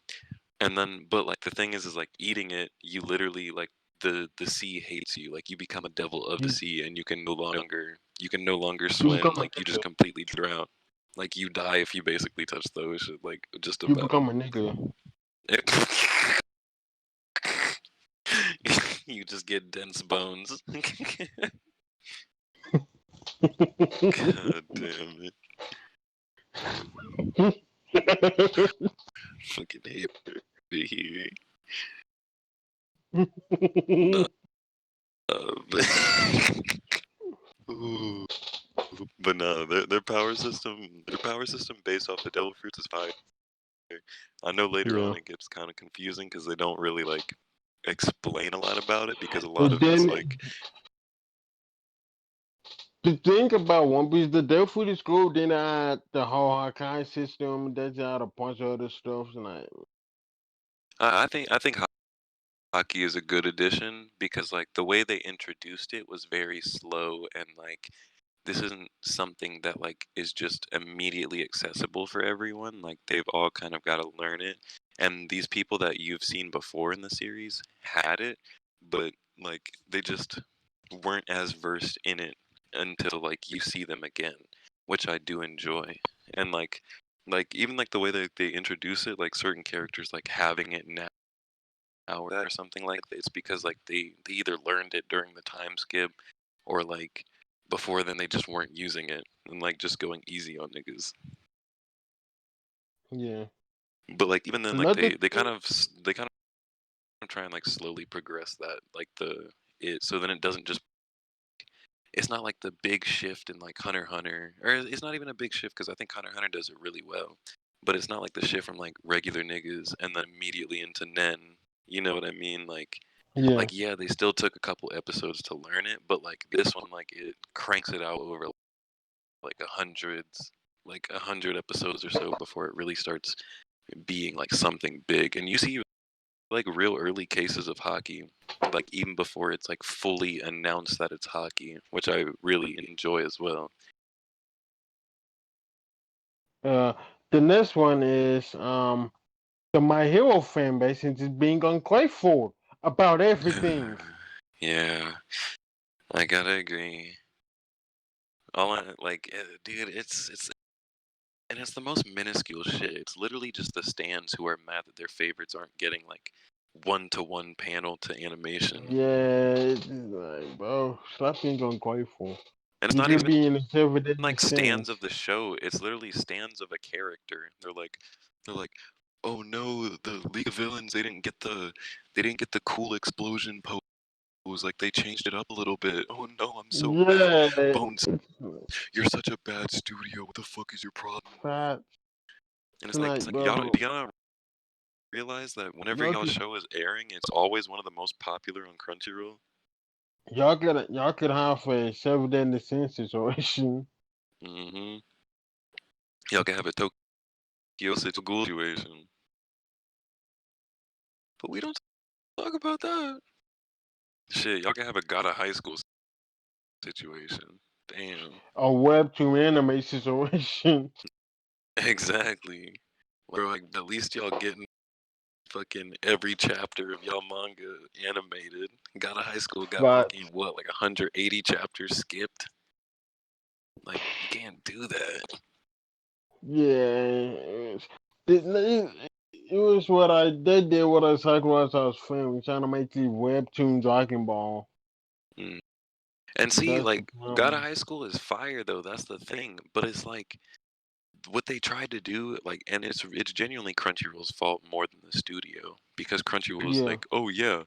And then but like the thing is like eating it, you literally like the sea hates you. Like you become a devil of the You, sea and you can no longer you swim, become a like you just nigga. completely drown. Like you die if you basically touch the ocean, like just You about. become a nigga. You just get dense bones. God damn it. Fucking hate it here. No, but, Ooh. But no, their power system based off the devil fruits is fire. I know later Yeah. on it gets kind of confusing because they don't really like explain a lot about it because a lot But of it's then like, the thing about One Piece, the Death Food is cool. Then I had the whole Hakai system. That's had a bunch of other stuff. And like, I think hockey is a good addition because like the way they introduced it was very slow and like this isn't something that like is just immediately accessible for everyone. Like they've all kind of got to learn it. And these people that you've seen before in the series had it, but like they just weren't as versed in it until like you see them again, which I do enjoy. And like even like the way that they introduce it, like certain characters like having it now or that or something like that, it's because like they either learned it during the time skip or like before then they just weren't using it and like just going easy on niggas. yeah. But like even then like Another they kind of try and like slowly progress that like the it so then it doesn't just it's not like the big shift in like Hunter x Hunter or it's not even a big shift because I think Hunter x Hunter does it really well. But it's not like the shift from like regular niggas and then immediately into Nen. You know what I mean? yeah. Like yeah, they still took a couple episodes to learn it, but like this one, like it cranks it out over like like 100 episodes or so before it really starts being like something big. And you see like real early cases of hockey, like even before it's like fully announced that it's hockey, which I really enjoy as well. Uh, the next one is the My Hero fan base is just being ungrateful about everything. Yeah, I gotta agree. All I like, dude, it's and it's the most minuscule shit. It's literally just the stands who are mad that their favorites aren't getting like one-to-one panel to animation. Yeah, it's just like, bro, stop being ungrateful. And it's You not could even be in the server that like stands of sense. the show. It's literally stands of a character. They're like, oh no, the League of Villains they didn't get the cool explosion pose. Like they changed it up a little bit. Oh no, I'm so mad. Yeah, Bones, you're such a bad studio. What the fuck is your problem? fat And it's tonight, like y'all bro. do y'all not realize that whenever Y'all y'all could, show is airing, it's always one of the most popular on Crunchyroll. y'all could have for a server that in the sense situation. Mm-hmm. Y'all can have a Tokyo City Ghoul situation, but we don't talk about that. Shit, y'all can have a Gotta High School situation. Damn. A webtoon anime situation. Exactly. Where like at least y'all getting fucking every chapter of y'all manga animated. Gotta High School got But fucking what, like 180 chapters skipped? Like you can't do that. yeah, it was what they did what I sacrificed I was filming, trying to make these webtoon Dragon Ball. Mm. And see, That's the like, God of problem. High School is fire though. That's the thing. But it's like what they tried to do, like, and it's genuinely Crunchyroll's fault more than the studio because Crunchyroll was Yeah. like, oh yeah,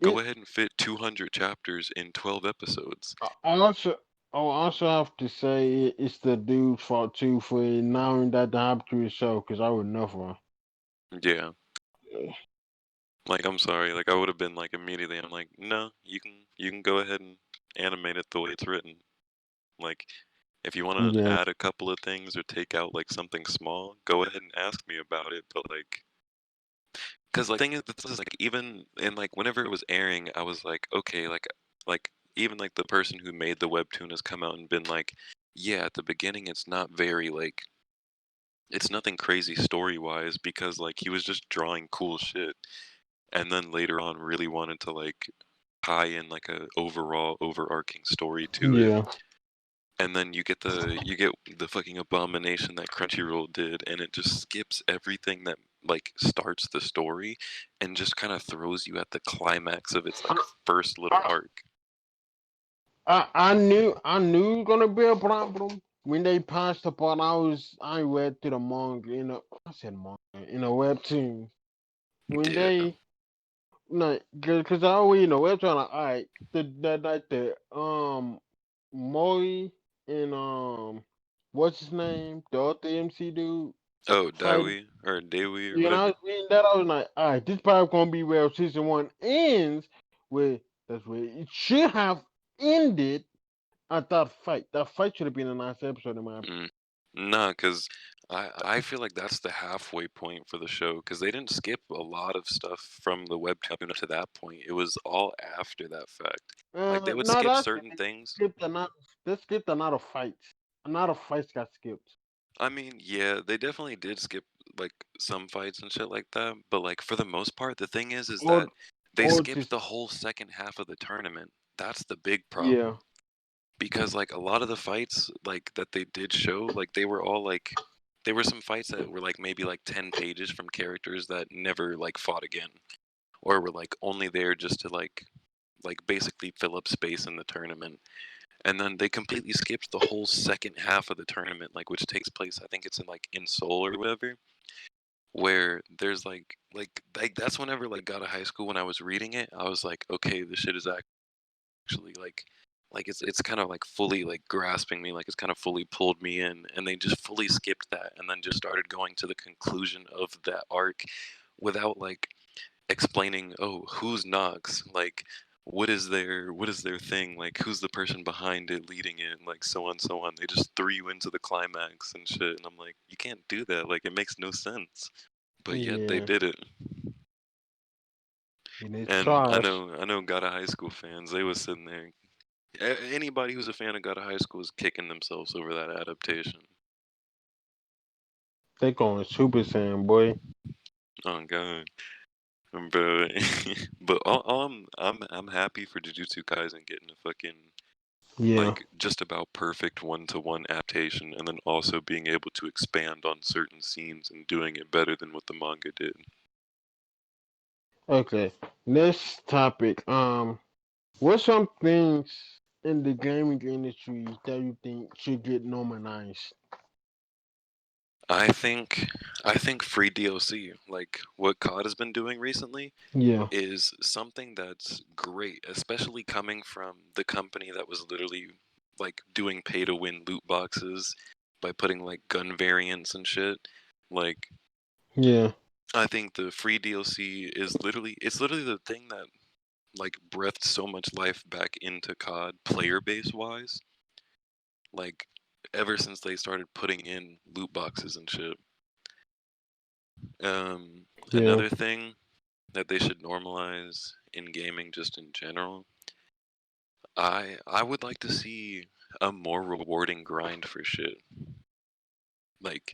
go It ahead and fit 200 chapters in 12 episodes. I also have to say it's the dude's fault too for allowing that to happen to his show because I would never. Yeah. Like, I'm sorry. Like, I would have been like immediately. I'm like, no, you can go ahead and animate it the way it's written. Like, if you want to Yeah. add a couple of things or take out like something small, go ahead and ask me about it. But like, cause like thing is, this is like even in like whenever it was airing, I was like, okay, like even like the person who made the webtoon has come out and been like, yeah, at the beginning it's not very like it's nothing crazy story wise because like he was just drawing cool shit, and then later on really wanted to like tie in like a overall overarching story to it. Yeah. And then you get the fucking abomination that Crunchyroll did, and it just skips everything that like starts the story, and just kind of throws you at the climax of its like first little I, arc. I knew it was gonna be a problem when they passed the part. I read to the manga I said manga in a webtoon when Yeah. they no because I always webtoon like alright the Mori and what's his name the other MC dude Oh, fighting. Daiwi or Dewi or You know, whatever. reading that I was like, all right, this probably gonna be where season one ends. Where that's where it should have ended at that fight. That fight should have been a nice episode in my opinion. Mm. Nah, cause I feel like that's the halfway point for the show, cause they didn't skip a lot of stuff from the webtoon to that point. It was all after that fact. Like they would No, skip that's certain things. skipped another. They skipped another fight. Another fight got skipped. I mean, yeah, they definitely did skip like some fights and shit like that, but like for the most part, the thing is that Or they or skipped just the whole second half of the tournament. That's the big yeah. problem. Because like a lot of the fights like that they did show, like they were all like there were some fights that were like maybe like 10 pages from characters that never like fought again or were like only there just to like basically fill up space in the tournament. And then they completely skipped the whole second half of the tournament, like which takes place, I think it's in like in Seoul or whatever, where there's like that's whenever like got to high school when I was reading it, I was like, okay, this shit is actually like it's kind of like fully like grasping me, like it's kind of fully pulled me in, and they just fully skipped that and then just started going to the conclusion of that arc without like explaining, oh, who's Nox, like what is their thing, like who's the person behind it leading it, like so on so on. They just threw you into the climax and shit, and I'm like, you can't do that, like it makes no sense, but yet they Yeah. did it. And it's And I trash. know I know Gotta High School fans, they was sitting there, anybody who's a fan of Gotta High School is kicking themselves over that adaptation. They going Super Saiyan boy. Oh god. But but all I'm happy for Jujutsu Kaisen getting a fucking Yeah. like just about perfect one-to-one adaptation, and then also being able to expand on certain scenes and doing it better than what the manga did. Okay. Next topic. What's some things in the gaming industry that you think should get normalized? I think free DLC, like what COD has been doing recently, Yeah. is something that's great, especially coming from the company that was literally like doing pay to win loot boxes by putting like gun variants and shit. Like Yeah. I think the free DLC is literally the thing that like breathed so much life back into COD player base wise. Like ever since they started putting in loot boxes and shit. Yeah. Another thing that they should normalize in gaming just in general, I would like to see a more rewarding grind for shit. Like,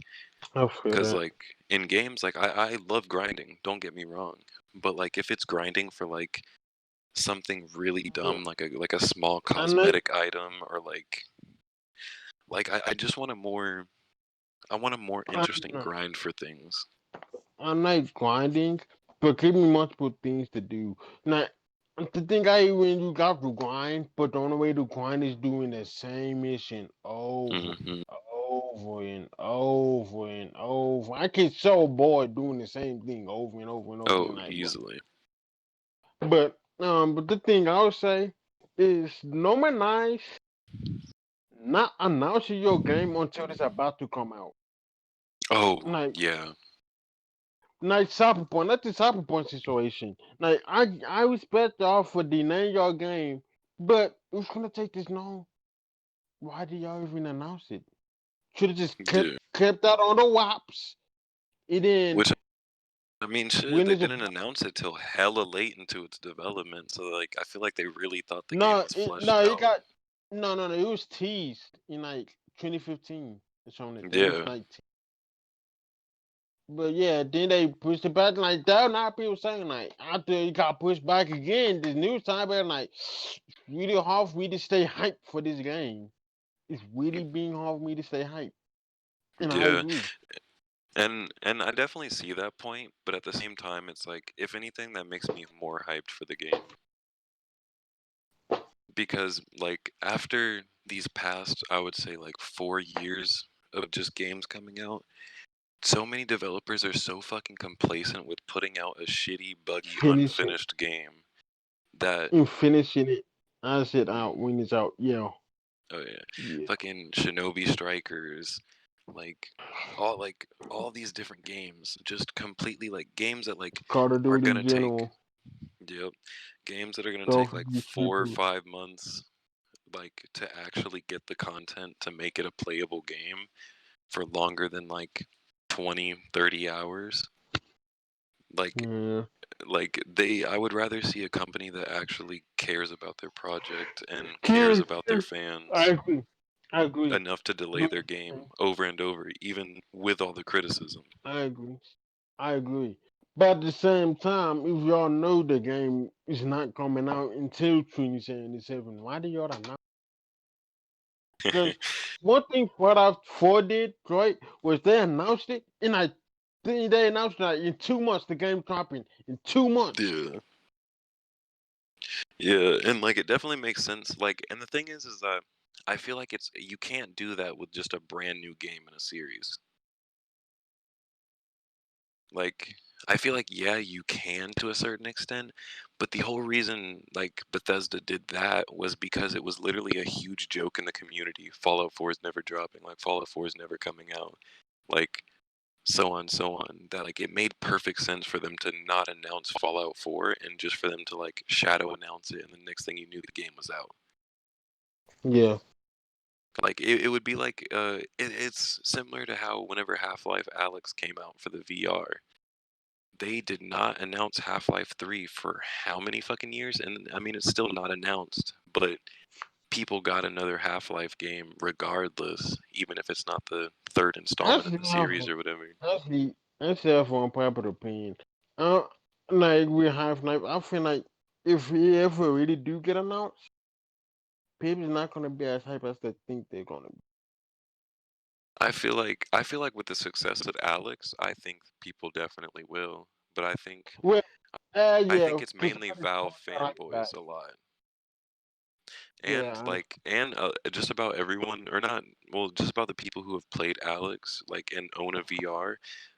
I feel cause that. like in games, like I love grinding. Don't get me wrong, but like if it's grinding for like something really Yeah. dumb, like a small And then cosmetic item, or like I just want a more I want a more I interesting know. grind for things. like grinding, but give me multiple things to do. Now, the thing I hate when you got to grind, but the only way to grind is doing the same mission over, Hmm. over and over and over. I get so bored doing the same thing over and over and over Oh, again. Like, easily. but the thing I would say is normalize not announcing your game until it's about to come out. Oh, Like, yeah. like Cyberpunk, not the Cyberpunk situation. Like, I respect y'all for denying your game, but it's gonna take this long. Why did y'all even announce it? Should have just Yeah. kept that on the WAPs. And then Which, I mean, shit, when they is it? didn't announce it till hella late into its development, so like, I feel like they really thought the game No, was it, fleshed no, it out. got no. It was teased in like 2015. It's on it. It was Yeah. like but yeah, then they pushed it back like that. Now people saying like after it got pushed back again, this news time better like it's really hard for me to stay hyped for this game. It's really being hard for me to stay hyped. And I Yeah. agree. And I definitely see that point, but at the same time, it's like, if anything, that makes me more hyped for the game. Because, like, after these past, I would say, like, 4 years of just games coming out, so many developers are so fucking complacent with putting out a shitty, buggy, Finish it unfinished game that, and finishing it as it out when it's out. Yeah. oh yeah, Yeah. fucking Shinobi Strikers, like all these different games, just completely like games that like Call of are Duty gonna take, General. yep, games that are gonna Call take of like Duty 4 or 5 months, like to actually get the content to make it a playable game for longer than like 20, 30 hours. Like Yeah. I would rather see a company that actually cares about their project and cares Yes, about their yes, I fans agree. I agree. enough to delay their game over and over, even with all the criticism. I agree. I agree. But at the same time, if y'all know the game is not coming out until 2077, why do y'all not? Because one thing Fallout 4 did, right, was they announced it, and I think they announced that in 2 months the game dropping. In 2 months. Yeah. Yeah, and like it definitely makes sense. Like, and the thing is that I feel like you can't do that with just a brand new game in a series. Like, I feel like, yeah, you can to a certain extent, but the whole reason like Bethesda did that was because it was literally a huge joke in the community. Fallout 4 is never dropping, like Fallout 4 is never coming out. Like, so on, so on. That like it made perfect sense for them to not announce Fallout 4 and just for them to like shadow announce it, and the next thing you knew, the game was out. Yeah. Like it would be like it's similar to how whenever Half-Life Alex came out for the VR, they did not announce Half-Life 3 for how many fucking years? And I mean, it's still not announced, but people got another Half-Life game regardless, even if it's not the third installment in Actually, the series or whatever. actually have one popular opinion. Uh, like with Half Life, I feel like if he ever really do get announced, people's not gonna be as hype as they think they're gonna be. I feel like with the success of Alex, I think people definitely will. But Well, I yeah, think it's because mainly I just Valve want that hype back. fanboys a lot. And Yeah, like just about everyone, or not, well, just about the people who have played Alex like and own a VR,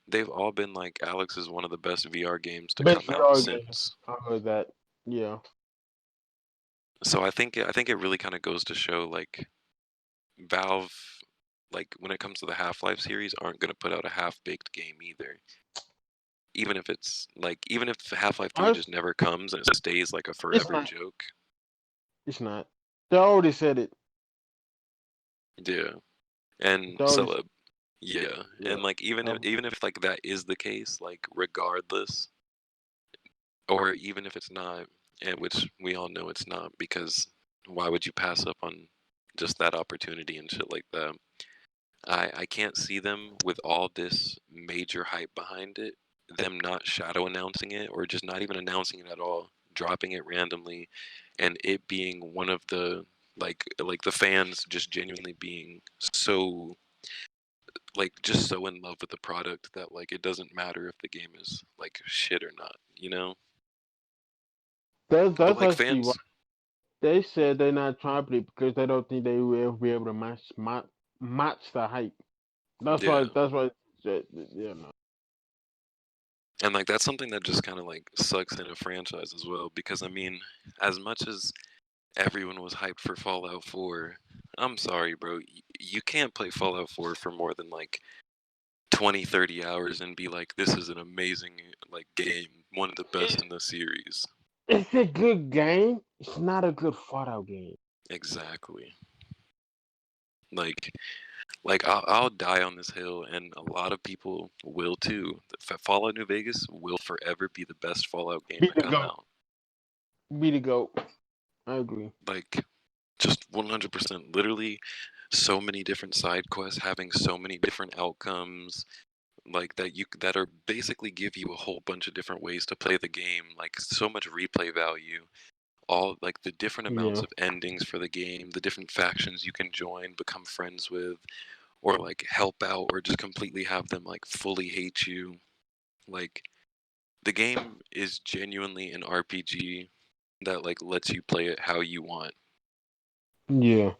they've all been like, Alex is one of the best VR games to best come out VR game. since. I heard that. Yeah, So I think it really kind of goes to show like Valve, like when it comes to the Half-Life series, aren't going to put out a half-baked game either. Even if Half-Life 3 I, just never comes and it stays like a it's forever not. joke. It's not. They already said it. Yeah. And They already. so yeah, Yeah. and like even if like that is the case, like regardless, or even if it's not, and which we all know it's not, because why would you pass up on just that opportunity and shit like that? I can't see them with all this major hype behind it, them not shadow announcing it or just not even announcing it at all, dropping it randomly, and it being one of the like the fans just genuinely being so like just so in love with the product that like it doesn't matter if the game is like shit or not, you know? But That's like actually why fans, they said they're not trying it because they don't think they will ever be able to match the hype. That's yeah. why. That's why. Yeah, no. And like that's something that just kind of like sucks in a franchise as well because I mean, as much as everyone was hyped for Fallout 4, I'm sorry, bro. You can't play Fallout 4 for more than like 20, 30 hours and be like, this is an amazing like game, one of the best in the series. It's a good game. It's not a good Fallout game. Exactly. Like, I'll die on this hill, and a lot of people will too. Fallout New Vegas will forever be the best Fallout game Be to the come goat. out. Be the goat. I agree. Like, just 100%. Literally, so many different side quests having so many different outcomes. Like that are basically give you a whole bunch of different ways to play the game. Like so much replay value. All like the different amounts Yeah. of endings for the game, the different factions you can join, become friends with, or like help out, or just completely have them like fully hate you. Like the game is genuinely an RPG that like lets you play it how you want. Yeah.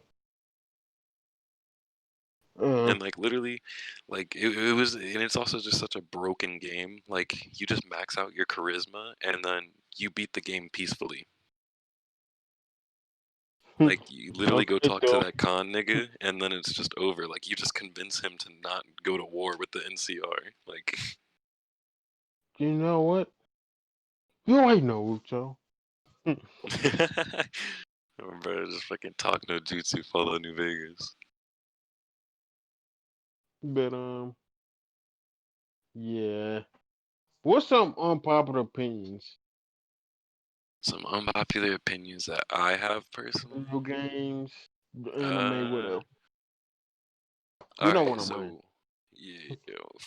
And like literally, like it was, and it's also just such a broken game. Like you just max out your charisma, and then you beat the game peacefully. Like you literally go Okay, talk to so that con nigga, and then it's just over. Like you just convince him to not go to war with the NCR. Like, you know what? You ain't no Ucho. bro, just fucking talk no jutsu, follow New Vegas. But yeah. What's some unpopular opinions? Some unpopular opinions that I have personally. Video games, anime, Uh, whatever. You all know right, what I mean. so yeah,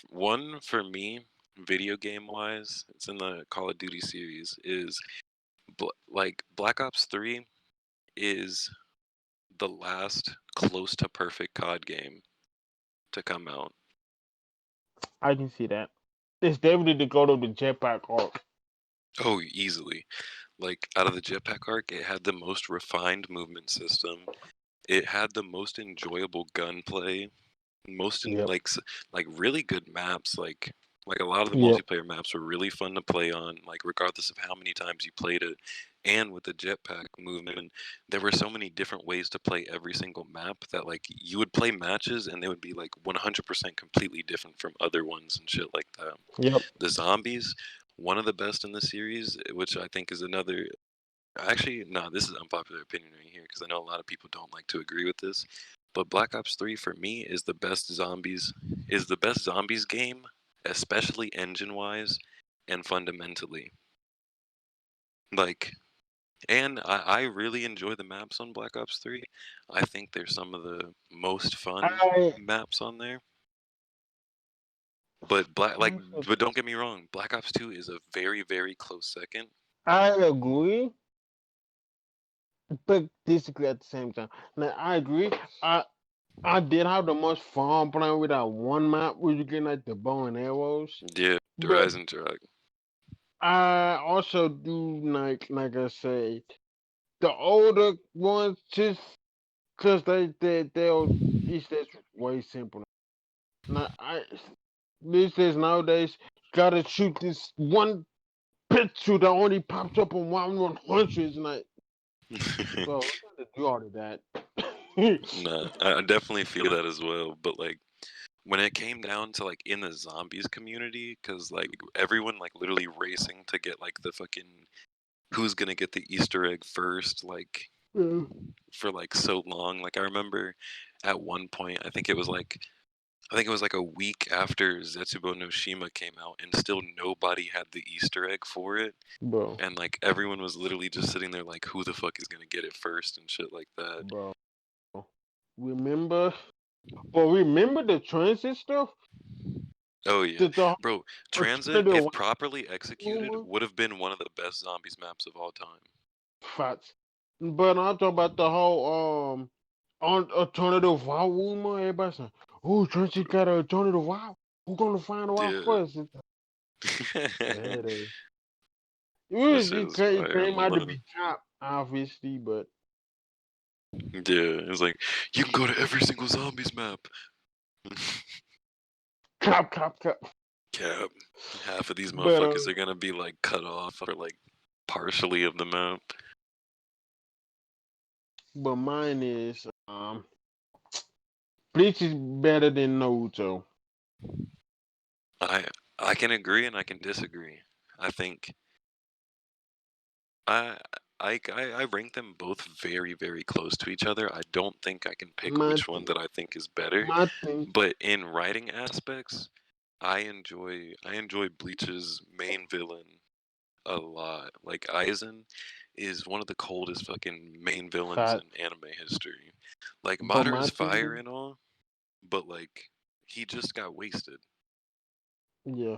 one for me, video game wise, it's in the Call of Duty series. Is like Black Ops 3 is the last close to perfect COD game to come out. I can see that. It's definitely the go to the jetpack arc. Oh, easily. Like out of the jetpack arc, it had the most refined movement system. It had the most enjoyable gunplay. Most in, Yep. like really good maps. Like a lot of the Yep. multiplayer maps were really fun to play on. Like regardless of how many times you played it, and with the jetpack movement, there were so many different ways to play every single map that like you would play matches and they would be like 100% completely different from other ones and shit like that. Yep. The zombies, one of the best in the series, which I think is another. Actually, no, this is unpopular opinion right here because I know a lot of people don't like to agree with this. But Black Ops 3 for me is the best zombies game, especially engine-wise and fundamentally. Like, and I really enjoy the maps on Black Ops 3. I think they're some of the most fun I maps on there. But but don't get me wrong, Black Ops 2 is a very, very close second. I agree, but disagree at the same time. Now I agree. I did have the most fun playing with that one map where you get like the bow and arrows. Yeah, the But Rising Drag. I also do like I said, the older ones just cause they'll it's just way simpler. Now these days nowadays gotta shoot this one picture that only pops up on 1/100 and like bro, we gotta do all of that. Nah, I definitely feel that as well. But like when it came down to like in the zombies community, because like everyone like literally racing to get like the fucking who's gonna get the Easter egg first, like Yeah. for like so long. Like I remember at one point, I think it was like a week after Zetsubo no Shima came out, and still nobody had the Easter egg for it. Bro, And like everyone was literally just sitting there like, who the fuck is gonna get it first and shit like that. bro. Remember remember the transit stuff? Oh yeah, The bro. Transit, alternative if properly executed, one? would have been one of the best zombies maps of all time. Facts. But I'm talking about the whole on alternative Waluma. Everybody saying, oh, Trinity got a join the wild. Who's gonna find the wild Yeah. first? That It shit was it fire, came out to Milana. be Chop, obviously, but Yeah, it's like you can go to every single zombies map. Chop. Cap. Half of these But motherfuckers are gonna be like cut off or like partially of the map. but mine is Bleach is better than Naruto. I I can agree and I can disagree. I think I I rank them both very, very close to each other. I don't think I can pick My which one that I think is better. my thing, But in writing aspects, I enjoy Bleach's main villain a lot. Like Aizen is one of the coldest fucking main villains fact. in anime history. Like But Madara my is thing fire is, and all, but like he just got wasted. yeah.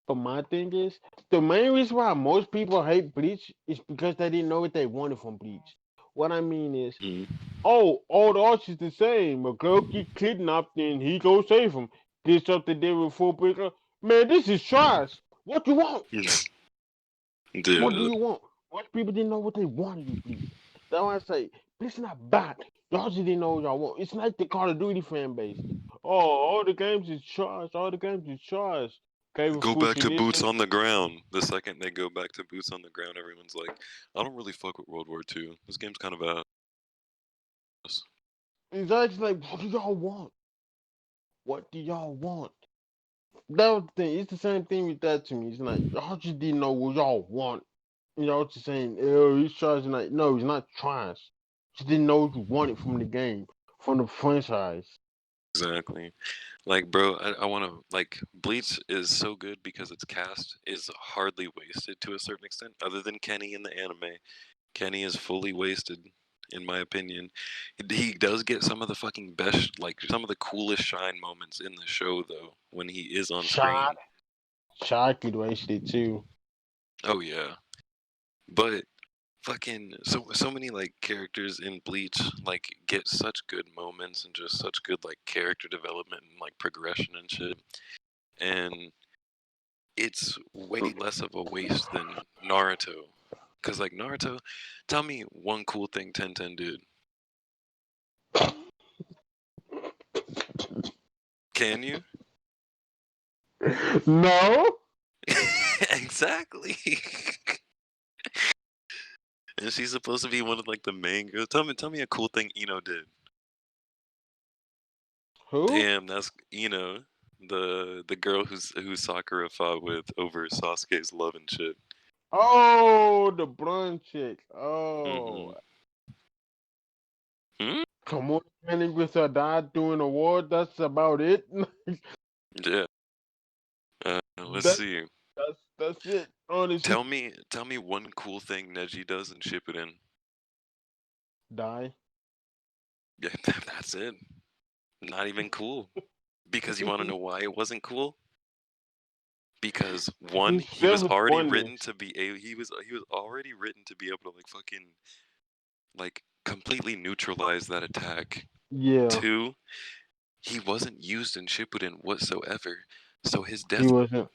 But my thing is, the main reason why most people hate Bleach is because they didn't know what they wanted from Bleach. What I mean is, Mm. oh, all the arts is the same. A girl get kidnapped and he go save him. Did something there with full breaker. Man, this is trash. What you want? What do Dude, you want? Most people didn't know what they wanted in Bleach. That's why I say Bleach not bad. Y'all just didn't know what y'all want. It's like the Call of Duty fan base. Oh, all the games is trash. All the games is trash. Cave of go back Fruits to boots Edition. on the ground. The second they go back to boots on the ground, everyone's like, I don't really fuck with World War II. This game's kind of ass. It's actually like, what do y'all want? What do y'all want? That was the thing. It's the same thing with that to me. It's like y'all just didn't know what y'all want. And y'all just saying, oh, he's trash. Like, no, he's not trash. Just didn't know what you wanted from the game, from the franchise. Exactly. Like, bro, I want to like Bleach is so good because its cast is hardly wasted to a certain extent. Other than Kenny in the anime, Kenny is fully wasted, in my opinion. He does get some of the fucking best, like some of the coolest shine moments in the show, though, when he is on screen. Shy could waste it too. Oh yeah, but fucking so many like characters in Bleach like get such good moments and just such good like character development and like progression and shit. And it's way less of a waste than Naruto. Cause like Naruto, tell me one cool thing Tenten did. Can you? No. Exactly. And she's supposed to be one of like the main girls. Tell me a cool thing Ino did. Who? Damn, that's Ino, the girl who Sakura fought with over Sasuke's love and shit. Oh, the blonde chick. Oh, Hmm. Hmm? come on, standing with her dad doing award. That's about it. Yeah. Let's that see. that's it. Honestly, Tell me one cool thing Neji does in Shippuden. die. Yeah, that's it. Not even cool. Because you want to know why it wasn't cool? Because one, He's he was seventh already written oneness. to be a he was already written to be able to like fucking like completely neutralize that attack. Yeah, Two, he wasn't used in Shippuden whatsoever. So his he death wasn't.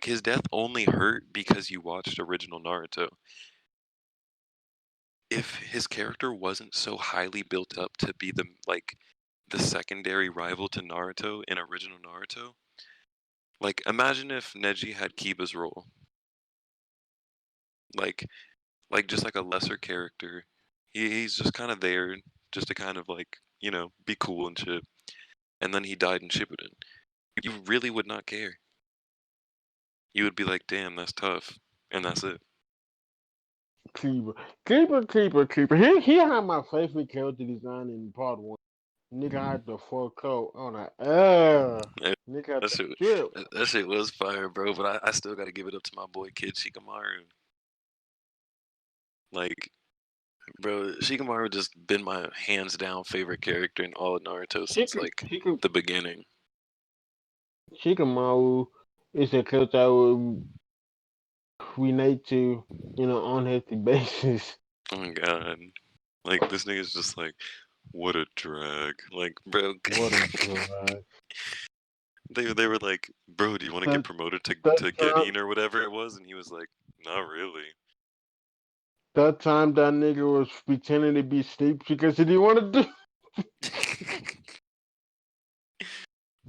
his death only hurt because you watched original Naruto. If his character wasn't so highly built up to be the secondary rival to Naruto in original Naruto, like imagine if Neji had Kiba's role. Like just like a lesser character. He's just kind of there just to kind of like, be cool and shit. And then he died in Shippuden. You really would not care. You would be like, "Damn, that's tough." And that's it. Keeper. He had my favorite character design in part one. Nigga had the full coat on a Eh, Nigga had That the shit, drip. that shit was fire, bro. But I still got to give it up to my boy Kid Shikamaru. Like, bro, Shikamaru just been my hands down favorite character in all of Naruto since like the beginning. Shikamaru is a character I would relate to, on a healthy basis. Oh my god, like this nigga's just like, what a drag. Like, bro, What a drag. they were like, bro, do you want to get That promoted to that time Genin or whatever it was? And he was like, not really. that time that nigga was pretending to be Snape because he didn't want to do.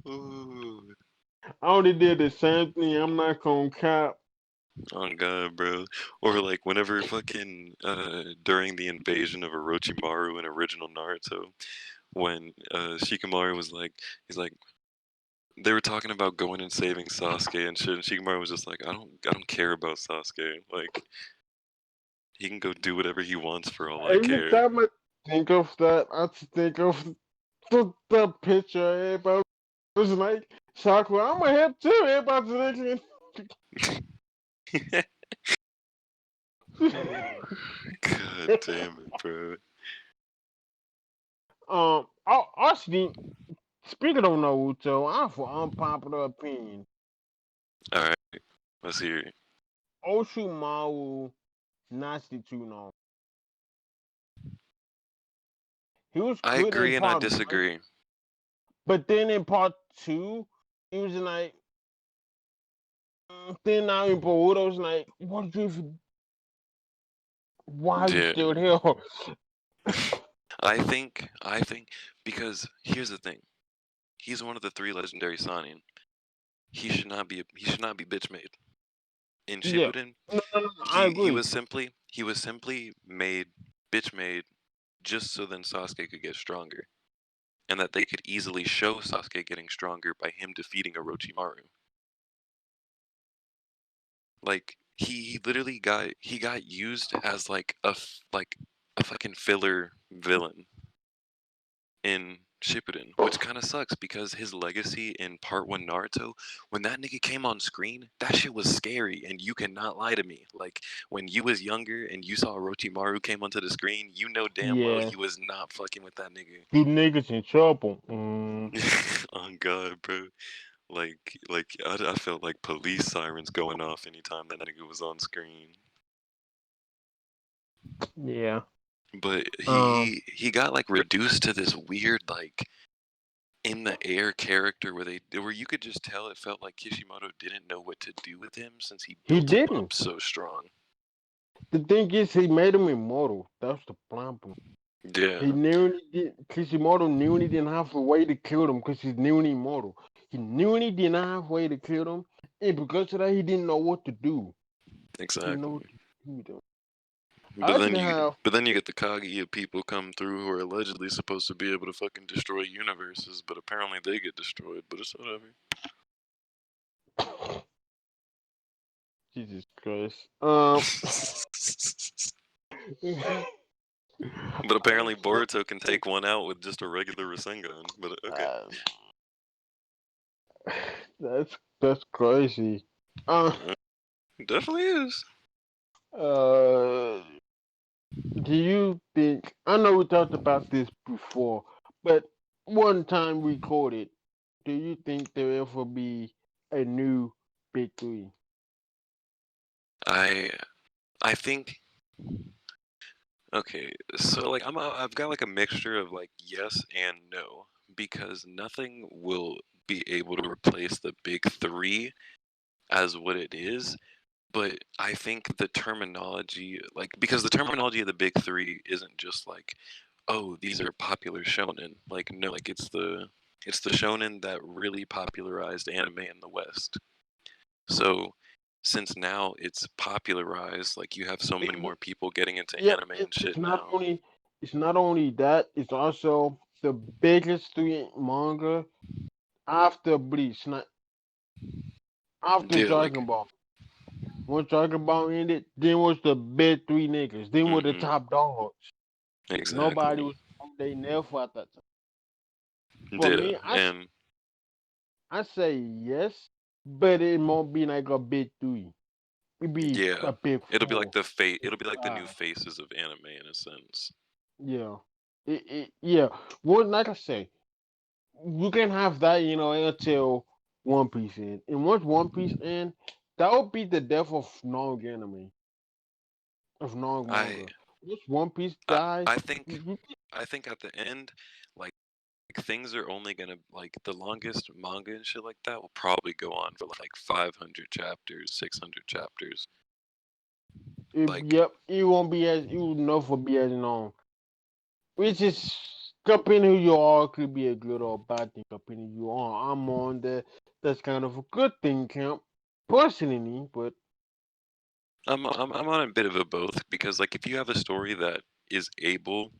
Ooh. I only did the same thing. I'm not gonna cap. Oh god, bro. Or like whenever fucking during the invasion of Orochimaru in original Naruto, when Shikamaru was like, he's like, they were talking about going and saving Sasuke and shit, and Shikamaru was just like, I don't care about Sasuke. Like, he can go do whatever he wants for all I Every care. time I think of that, I just think of the picture. Everybody was like, Sakura, I'm a hip too. Everybody's thinking. God damn it, bro. Actually, speaking of Naruto, I have an unpopular opinion. Alright, let's hear it. Oshimaru Natsuno. He was I good in agree and I part one, disagree. but then in part two, he was like, then now in Boruto, was like, what if, why are you Yeah. still here? I think because here's the thing. He's one of the 3 legendary Sannin. He should not be bitch made. In Yeah, Shippuden, no, I he agree. was simply made bitch made just so then Sasuke could get stronger. And that they could easily show Sasuke getting stronger by him defeating Orochimaru. Like he literally got used as like a fucking filler villain in Shippuden, which kind of sucks because his legacy in Part 1 Naruto, when that nigga came on screen, that shit was scary, and you cannot lie to me. Like, when you was younger and you saw Orochimaru came onto the screen, you know damn well Yeah, you was not fucking with that nigga. you niggas in trouble. On God, bro. Like I felt like police sirens going off anytime that nigga was on screen. Yeah. But Um. he got like reduced to this weird like in the air character where you could just tell it felt like Kishimoto didn't know what to do with him since he He built him didn't. up so strong. The thing is, he made him immortal. That's the problem. Yeah, He nearly did. Kishimoto knew he didn't have a way to kill him because he's nearly immortal. He knew he didn't have a way to kill him, and because of that, he didn't know what to do. He didn't know what exactly. to do. I But then actually have. you get the Kaguya people come through who are allegedly supposed to be able to fucking destroy universes, but apparently they get destroyed. But it's whatever. Jesus Christ. But apparently Boruto can take one out with just a regular Rasengan. But okay. That's crazy. It definitely is. Uh, do you think? I know we talked about this before, but one time recorded. Do you think there will ever be a new Big Three? I think okay, so like I've got like a mixture of like yes and no because nothing will be able to replace the big 3 as what it is, but I think the terminology like because the terminology of the big 3 isn't just like oh these are popular shonen. Like no, like it's the shonen that really popularized anime in the West. So since now it's popularized, like you have so many more people getting into Yeah, anime and it's shit not now. only that. It's also the biggest three manga after Bleach, not after Yeah, like Dragon Ball. Once Dragon Ball ended, then was the big three niggas. Then were the hmm top dogs. Nobody exactly. was they never at that time. For Yeah, me, and I say yes, but it won't be like a big three. It'd be yeah, a big it'll be like four, the big it'll be like the new five. faces of anime in a sense. Yeah. Yeah. Well, like I say, you can have that, until One Piece ends. And once One Piece ends, that would be the death of non anime, of non I manga. Once One Piece I, dies, I think you I think at the end, like things are only gonna like the longest manga and shit like that will probably go on for like 500 chapters, 600 chapters. Like, Yep, it won't be as it will never be as long. Which is depending who you are could be a good or bad thing depending who you are. I'm on the that's kind of a good thing camp personally, but I'm on a bit of a both because like if you have a story that is able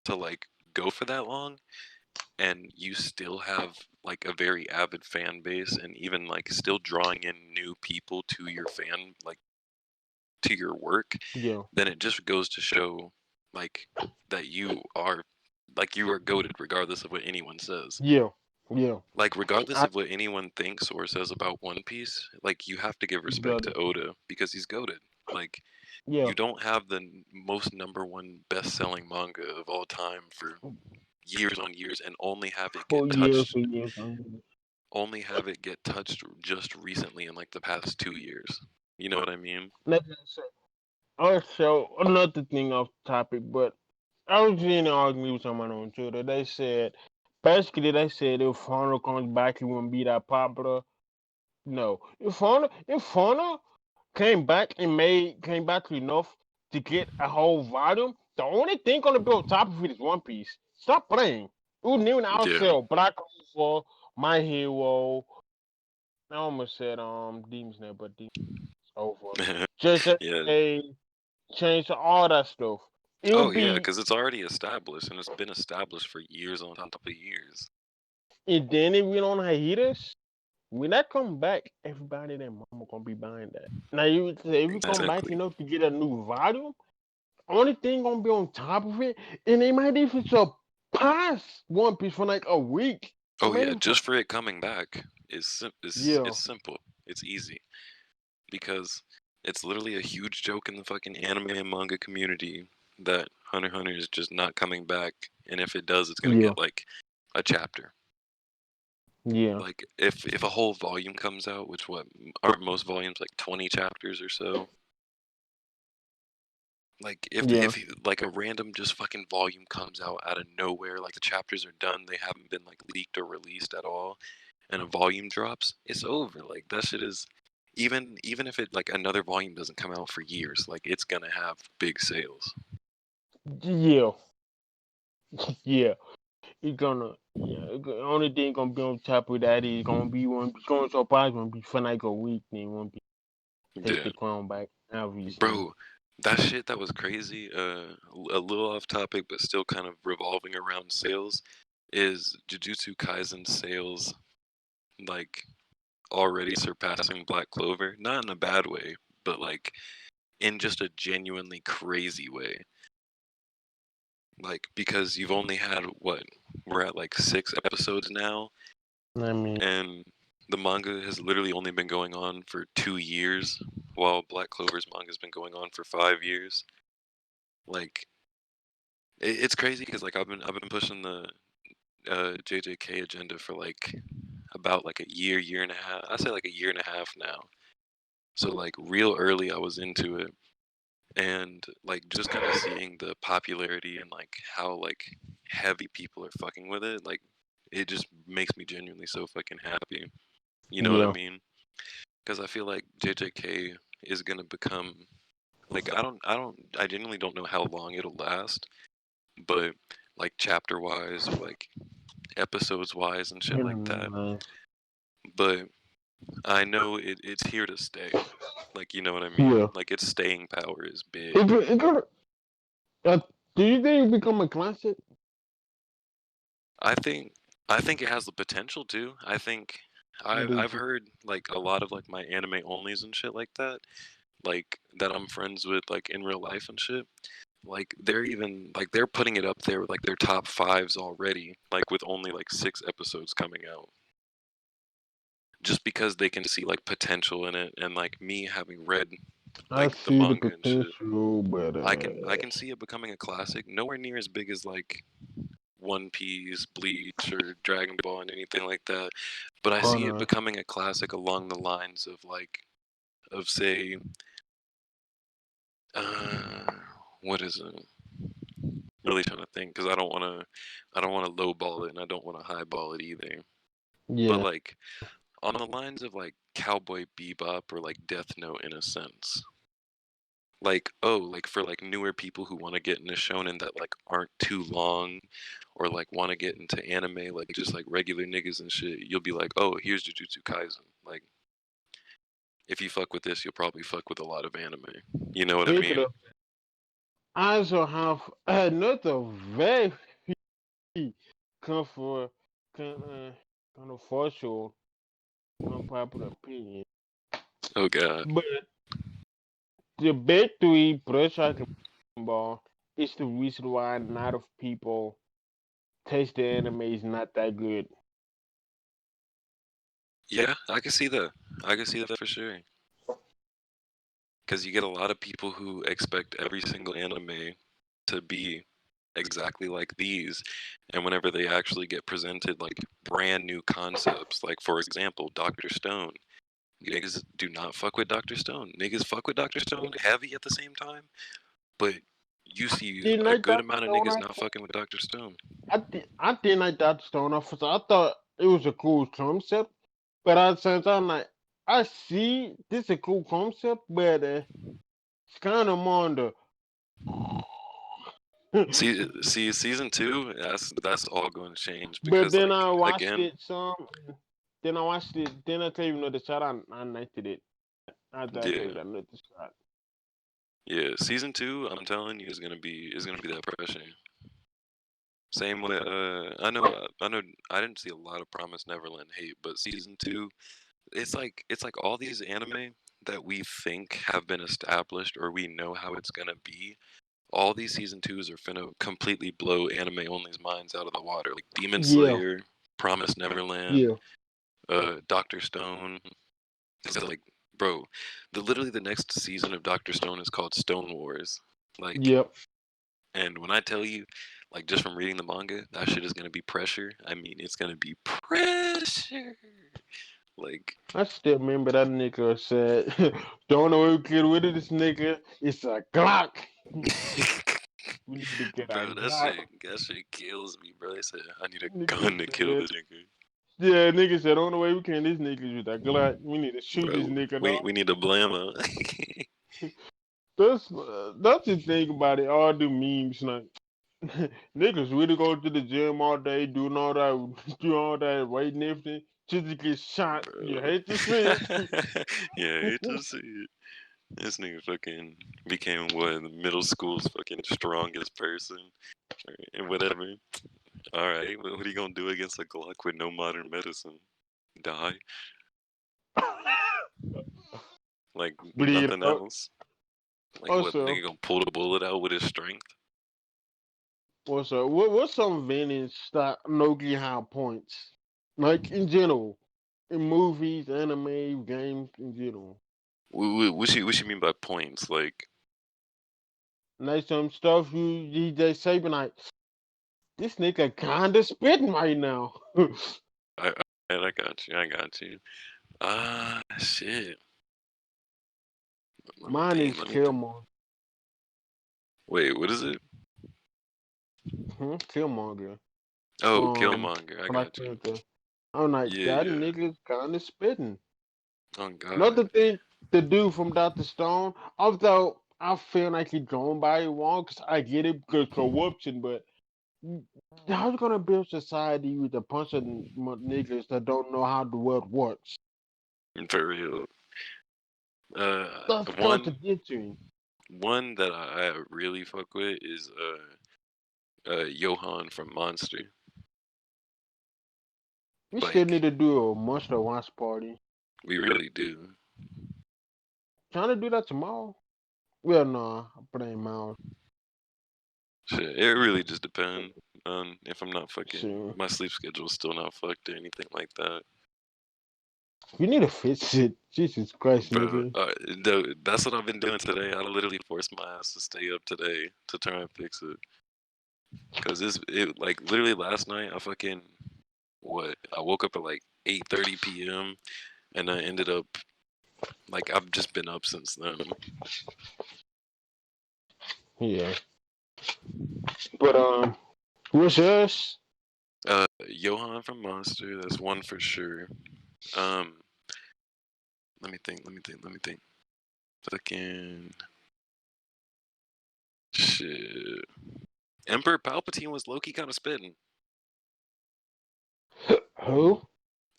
to like go for that long and you still have like a very avid fan base and even like still drawing in new people to your fan like to your work, yeah, then it just goes to show like that you are goated regardless of what anyone says. yeah, yeah. Like regardless I of what anyone thinks or says about One Piece, like you have to give respect got to it. Oda because he's goated. Like Yeah, you don't have the most number one best-selling manga of all time for years on years and for years. only have it get touched just recently in like the past 2 years. You know what I mean? Like I said, also another thing off topic, but I was in an argument with someone on Twitter. They said basically they said if Hunter comes back, he wouldn't be that popular. No, if Hunter came back enough to get a whole volume. The only thing gonna be on top of it is One Piece. Stop playing. It would even Yeah. outsell Black Clover, My Hero. I almost said Demon Slayer, but Demon Slayer's over. Just Yeah. a change all that stuff. It Oh would yeah, be, because it's already established and it's been established for years on top of years. and then if we don't hiatus, when that come back, everybody and their mama gonna be buying that. Now you say if you come back Exactly. enough to get a new volume, only thing gonna be on top of it, and they might even surpass One Piece for like a week. They Oh might yeah, even just for it coming back is yeah, it's simple. It's easy because it's literally a huge joke in the fucking anime and manga community that Hunter x Hunter is just not coming back, and if it does, it's gonna yeah, get like a chapter. yeah, Like if a whole volume comes out, which what aren't most volumes like 20 chapters or so. Like yeah, if like a random just fucking volume comes out of nowhere, like the chapters are done, they haven't been like leaked or released at all, and a volume drops, it's over. Like that shit is even if it like another volume doesn't come out for years, like it's gonna have big sales. yeah, yeah. It's gonna yeah. Only thing gonna be on top of that is gonna be one. It's gonna surprise one be for like a week. Then one be take Yeah, the crown back. Obviously, bro, that shit that was crazy. A little off topic, but still kind of revolving around sales. Is Jujutsu Kaisen sales like already surpassing Black Clover? Not in a bad way, but like in just a genuinely crazy way. Like because you've only had what we're at like 6 episodes now, I mean, and the manga has literally only been going on for 2 years, while Black Clover's manga has been going on for 5 years. Like it's crazy because like I've been pushing the JJK agenda for like about like a year and a half. I say like a year and a half now. So like real early I was into it, and like just kind of seeing the popularity and like how like heavy people are fucking with it, like it just makes me genuinely so fucking happy. You know what I yeah. mean? Because I feel like JJK is gonna become like I genuinely don't know how long it'll last, but like chapter wise or like episodes wise and shit You like know, that. man. But I know it's here to stay. Like you know what I mean? Yeah. Like its staying power is big. It gonna, uh, do you think it become a classic? I think I think it has the potential to. I think I do I've too. heard like a lot of like my anime onlys and shit like that I'm friends with like in real life and shit. Like they're even like they're putting it up there with like their top fives already, like with only like 6 episodes coming out. Just because they can see like potential in it, and like me having read I like the see the manga and shit, potential, but I can see it becoming a classic. Nowhere near as big as like One Piece, Bleach, or Dragon Ball, and anything like that. But I see it Hunter. becoming a classic along the lines of like, of say, uh, what is it? really trying to think because I don't want to lowball it and I don't want to highball it either. But Yeah. like on the lines of like Cowboy Bebop or like Death Note in a sense. Like, oh, like for like newer people who want to get into shonen that like aren't too long or like want to get into anime like just like regular niggas and shit, you'll be like, "Oh, here's Jujutsu Kaisen." Like if you fuck with this, you'll probably fuck with a lot of anime. You know what I Speaking mean? of, I also have another very comfort, controversial, unpopular opinion. Oh god. But the big three, Bloodshot and Ball, is the reason why not of people taste the anime is not that good. Yeah, I can see that. I can see that for sure. Because you get a lot of people who expect every single anime to be exactly like these, and whenever they actually get presented like brand new concepts, like for example, Dr. Stone, niggas do not fuck with Dr. Stone. Niggas fuck with Dr. Stone heavy at the same time, but you see Didn't a like good Dr. amount of Stone. niggas not fucking with Dr. Stone. I didn't like Dr. Stone. I thought it was a cool concept, but at the same time, like I see this is a cool concept, but it's kind of more on the. See, season two, that's all going to change But because then like I watched again, it some. Then I watched it. Then I tell you another shot. I liked it. After I gave yeah, it another shot. yeah, season two, I'm telling you, is gonna be that pressure. Same with I know I didn't see a lot of Promise Neverland hate, but season two, it's like all these anime that we think have been established or we know how it's gonna be. All these season twos are finna completely blow anime only's minds out of the water. Like Demon Yeah, Slayer, Promise Neverland, yeah, Doctor Stone. It's like, bro, literally the next season of Doctor Stone is called Stone Wars. Like, yep. and when I tell you, like just from reading the manga, that shit is gonna be pressure. I mean, it's gonna be pressure. Like, I still remember that nigga said, "Don't know who get rid of this nigga. It's a Glock. We need to get a bro, Glock." that shit kills me, bro. They said I need a Nigga gun to kill said, this nigga, "Yeah, nigga said, on the way we can this nigga with a Glock. We need to shoot this bro. nigga, dog." We need a blammo. That's the thing about it. All the memes, like niggas really go to the gym all day, doing all that, doing all that weightlifting, just to get shot. You Bro. hate to see it. Yeah, I hate to see it. This nigga fucking became what middle school's fucking strongest person and whatever. All right, what are you gonna do against a Glock with no modern medicine? Die? Like Bleed nothing up. else? Like what? Also, Nigga gonna pull the bullet out with his strength? what's some vintage that Nogi high points? Like in general, in movies, anime, games in general. What you mean by points? Like Like some stuff you they say, but like this nigga kinda spitting right now. I I got you. I got you. Shit. Mine is Let me think. Killmonger. Wait, what is it? Killmonger. Oh, Um, Killmonger. I Black got you. Panther. I'm like Yeah, that yeah. nigga's kinda spitting. Oh God. Another thing, the dude from Doctor Stone, although I feel like he's going by it wrong, because I get it because corruption, but how you gonna build society with a bunch of niggas that don't know how the world works? For real. Uh, That's one contradictory. one that I really fuck with is Johan from Monster. We still need Like to do a monster watch party. we really do. Trying to do that tomorrow? Well, no, I'm playing Miles. Shit, it really just depends on if I'm not fucking Soon. my sleep schedule's still not fucked or anything like that. You need to fix it. Jesus Christ, Bro, nigga. that's what I've been doing today. I literally forced my ass to stay up today to try and fix it. Cause it like literally last night I fucking I woke up at like 8:30 p.m. and I ended up like I've just been up since then. Yeah. But what's yours? Johan from Monster. That's one for sure. Let me think. Fucking shit. Emperor Palpatine was low-key kind of spitting. Who?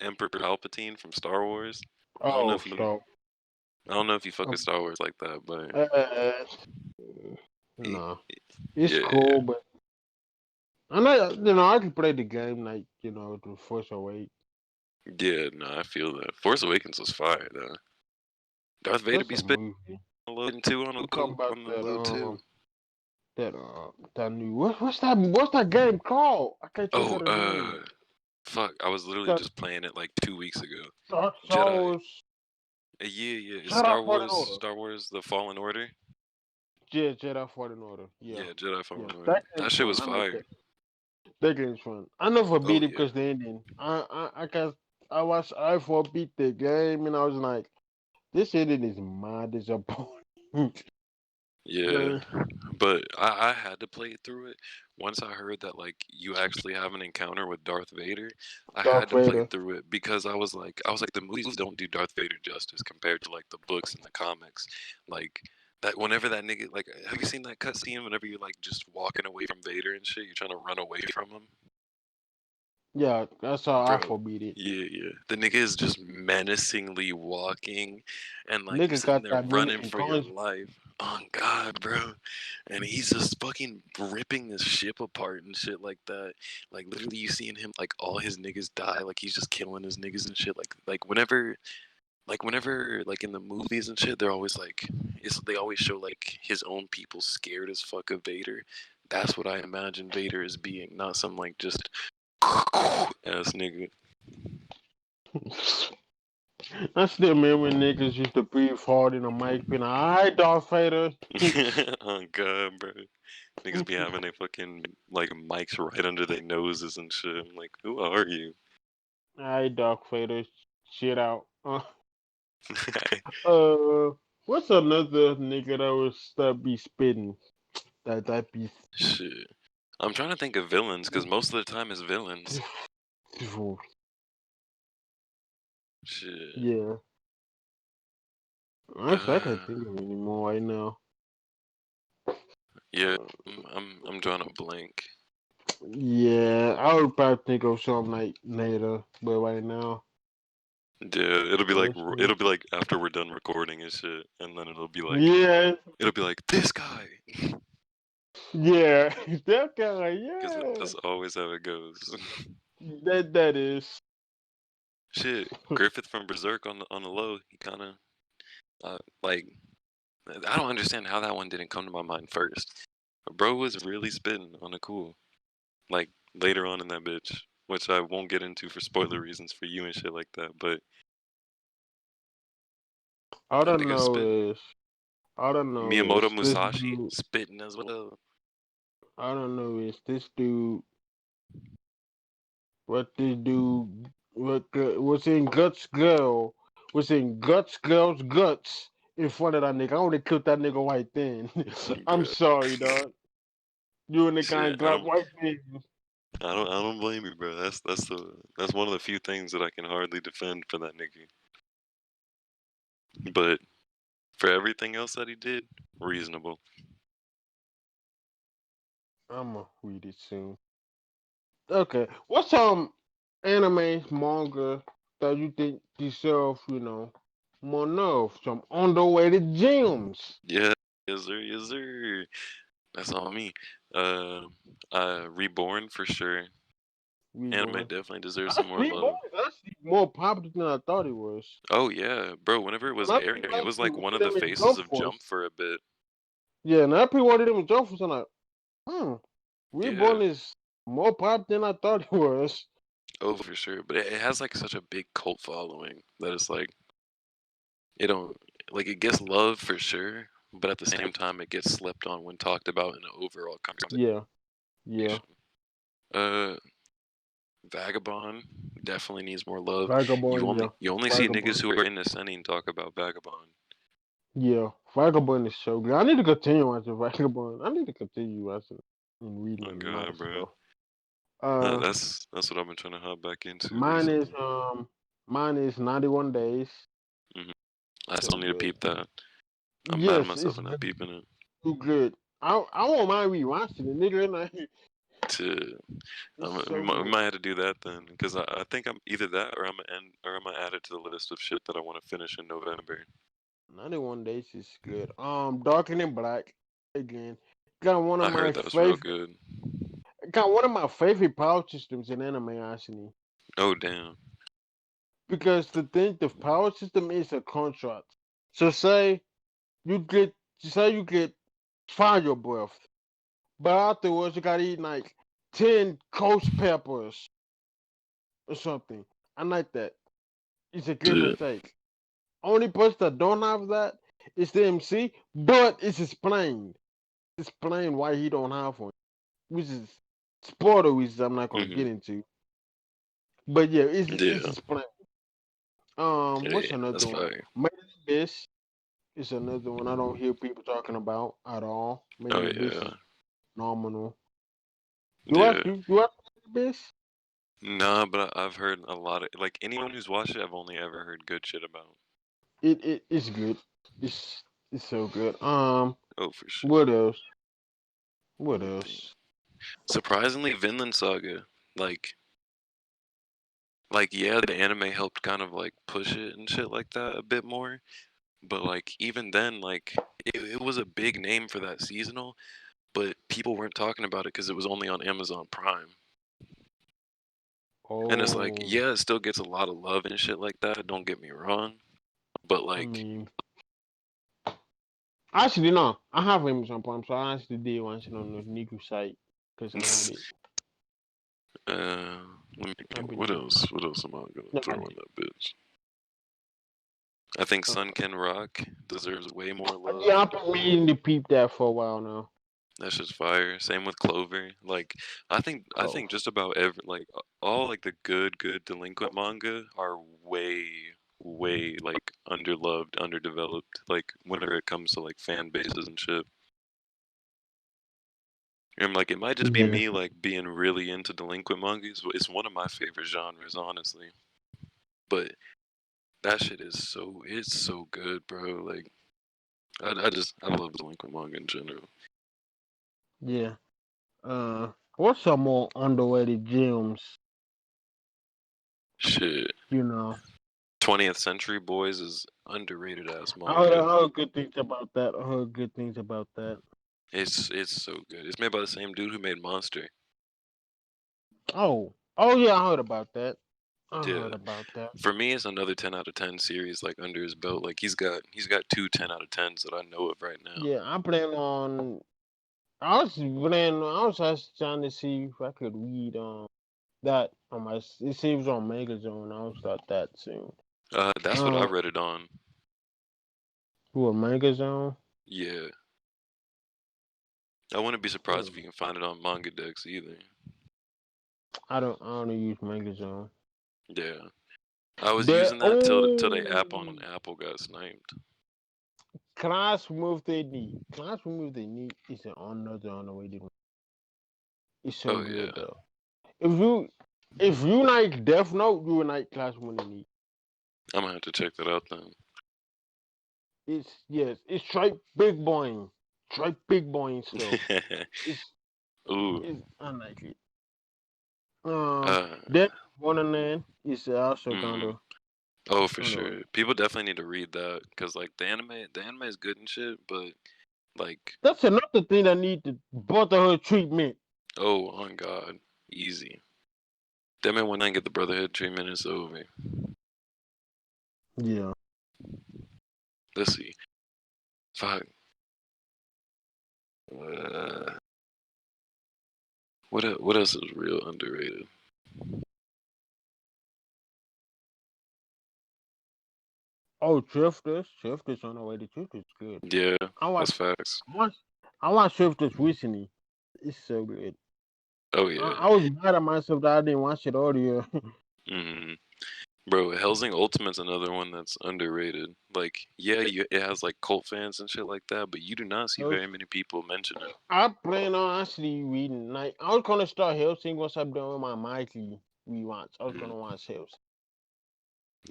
Emperor Palpatine from Star Wars. Oh, I don't know if you fuck with Star Wars like that, but no, it's yeah, cool, but I know I can play the game like the Force Awakens. yeah. No, I feel that. Force Awakens was fire though. Darth Vader That's be a spitting movie. a little too on I'm talking about the low too. that new what's that game called? I can't think of the Oh, name. fuck! I was literally That just playing it like 2 weeks ago. Star Jedi. Wars. Yeah. It's Jedi Fallen Order. Star Wars: The Fallen Order. Yeah, Jedi Fallen Order. Yeah, Yeah, Jedi Fallen Order. that game's That shit fun. was I know fire. that game's fun. I never Oh beat it yeah. because the ending. I guess I watched I4 beat the game and I was like, this ending is my disappointment. Yeah, but I had to play through it. Once I heard that like you actually have an encounter with Darth Vader, I had Darth to play Vader. through it because I was like the movies don't do Darth Vader justice compared to like the books and the comics. Like that whenever that nigga like have you seen that cutscene whenever you're like just walking away from Vader and shit, you're trying to run away from him? Yeah, that's how Bro, I4 beat it. yeah. The nigga is just menacingly walking, and like you're Nigga sitting got there that many running for your guns. life. Oh God, bro. And he's just fucking ripping this ship apart and shit like that. Like literally, you seeing him like all his niggas die. Like he's just killing his niggas and shit. Whenever like in the movies and shit, they're always like, they always show like his own people scared as fuck of Vader. That's what I imagine Vader as being, not some like just ass nigga. I still remember niggas used to breathe hard in the mic, being like, "Alright, Darth Vader." Oh God, bro. Niggas be having their fucking like mics right under their noses and shit. I'm like, who are you? Alright, Darth Vader, shit out. Uh, what's another nigga that be spitting? That be. Shit. I'm trying to think of villains because most of the time it's villains. Shit. Yeah. Actually, I can't think of any more right now. Yeah, I'm drawing a blank. Yeah, I would probably think of something like later, but right now. Yeah, it'll be Honestly. like after we're done recording and shit, and then it'll be like this guy. Yeah, that guy, Because yeah. that's always how it goes. That is. Shit, Griffith from Berserk on the low. He kind of like I don't understand how that one didn't come to my mind first. But bro was really spitting on a cool, like later on in that bitch, which I won't get into for spoiler reasons for you and shit like that. But All I that nigga spitting. know is, all I know Miyamoto is this Musashi dude. spitting as well. All I know is this dude. What this dude? What's in Guts Girl? What's in Guts Girl's guts in front of that nigga? I would have killed that nigga right then. I'm Bruh. sorry, dog. You and the guy Shit, got white niggas. I don't blame you, bro. That's one of the few things that I can hardly defend for that nigga. But for everything else that he did, reasonable. I'ma read it soon. Okay, what's anime manga that you think deserve more love? Some underrated gems. Yeah, yes sir. That's on me. Uh, Reborn for sure. Anime Reborn. definitely deserves some more Reborn love. is actually more popular than I thought it was. Oh yeah, bro. Whenever it was Not airing, people it was actually like one wanted of the them in faces Jump of Force. Jump for a bit. Yeah, not people wanted them in Jump Force. I'm like, Reborn Yeah. is more pop than I thought it was. Oh, for sure. But it has like such a big cult following that it's like it don't like it gets love for sure, but at the same time it gets slept on when talked about in an overall conversation. Yeah. Uh, Vagabond definitely needs more love. Vagabond, yeah. You only see niggas who are in the setting talk about Vagabond. Yeah, Vagabond is so good. I need to continue watching Vagabond. I need to continue watching. and reading Oh is god, nice bro. though. Uh, That's what I've been trying to hop back into mine is recently. 91 days. Hmm. I So still need to good. peep that. I'm mad at Yes, myself it's for not really peeping it. too good. I won't mind rewatching it, nigga. Like, To it's we so we good. might have to do that then, because I think I'm either that or I'm gonna add it to the list of shit that I want to finish in November. 91 days is good. Darker Than Black again. Got one of I my heard that was real favorite. good. Got one of my favorite power systems in anime actually. Oh damn. Because the power system is a contract. So you get you get fire breath, but afterwards you gotta eat like 10 ghost peppers or something. I like that. It's a give Yeah. and take. Only person that don't have that is the MC, but it's explained. Explain why he don't have one, which is spoiler reasons I'm not gonna get Mhm. into. But yeah, it's Yeah. explained. What's Hey, that's another one? fire. Made in Abyss is another one I don't hear people talking about at all. Made Oh in Abyss yeah. is phenomenal. Yeah. You watch Made in Abyss? Nah, but I've heard a lot of like anyone who's watched it, I've only ever heard good shit about. It's good. It's it's so good. Oh, for sure. What else? What Let me think. else? Surprisingly, Vinland Saga, like, yeah, the anime helped kind of like push it and shit like that a bit more. But like even then, like it was a big name for that seasonal, but people weren't talking about it because it was only on Amazon Prime. And it's like, Oh, yeah, it still gets a lot of love and shit like that. Don't get me wrong, but I like, mean, actually no, I have Amazon Prime, so I actually did watch it on the Niku site because I had it. let me I think. What believe. else? What else am I gonna No, I throw in did. that bitch? I think Uh, Sun Ken Rock deserves way more love. yeah, I've been meaning to peep that for a while now. That's just fire. Same with Clover. Like I Oh, think just about every like all like the good delinquent manga are way like underloved, underdeveloped. Like whenever it comes to like fan bases and shit. And like it might just be yeah, me like being really into delinquent mangas. It's one of my favorite genres, honestly. But that shit is it's so good, bro. Like I love delinquent manga in general. yeah. What's some more underrated gems? Shit. You know, 20th Century Boys is underrated ass I manga. heard good things about that. I heard good things about that. It's so good. It's made by the same dude who made Monster. Oh yeah, I heard about that. I Yeah. heard about that. For me it's another 10 out of 10 series like under his belt. Like he's got two 10 out of 10s that I know of right now. Yeah, I plan on. I was just trying to see if I could read that on my. It seems on Mega Zone. I'll start that soon. That's what I Um, read it on. who a Mega Zone? Yeah. I wouldn't be surprised Hmm. if you can find it on Manga Dex either. I don't use Mega Zone. Yeah. I was There. using that till the app Oh, on Apple got sniped. Class Remove They Need. Class Remove They Need is another underrated one. It's so Oh good yeah. though. If you if you like Death Note, you will like Class Remove They Need. I'm gonna have to check that out then. It's yes, it's straight big boing stuff. It's Ooh. it's unlikely. Um, Uh then Wonderland is also mm. gonna Oh, for underrated. sure. People definitely need to read that because like the anime is good and shit, but like, That's another thing that need the brotherhood treatment. oh, on God, easy. That man when I get the Brotherhood treatment, it's over. Yeah. Let's see. Fuck. Uh, what else is real underrated? Oh, Drifters underrated. Drifters good. Yeah, I that's watched facts. I watched I watched Drifters recently. It's so good. Oh I, yeah. I was mad at myself that I didn't watch it earlier. Hmm. Bro, Helsing Ultimate's another one that's underrated. Like, yeah, it has like cult fans and shit like that, but you do not see Hell's- very many people mention it. I plan on actually reading. Like, I was gonna start Hellsing once I'm done with my Mikey rewatch. I was gonna watch Hellsing.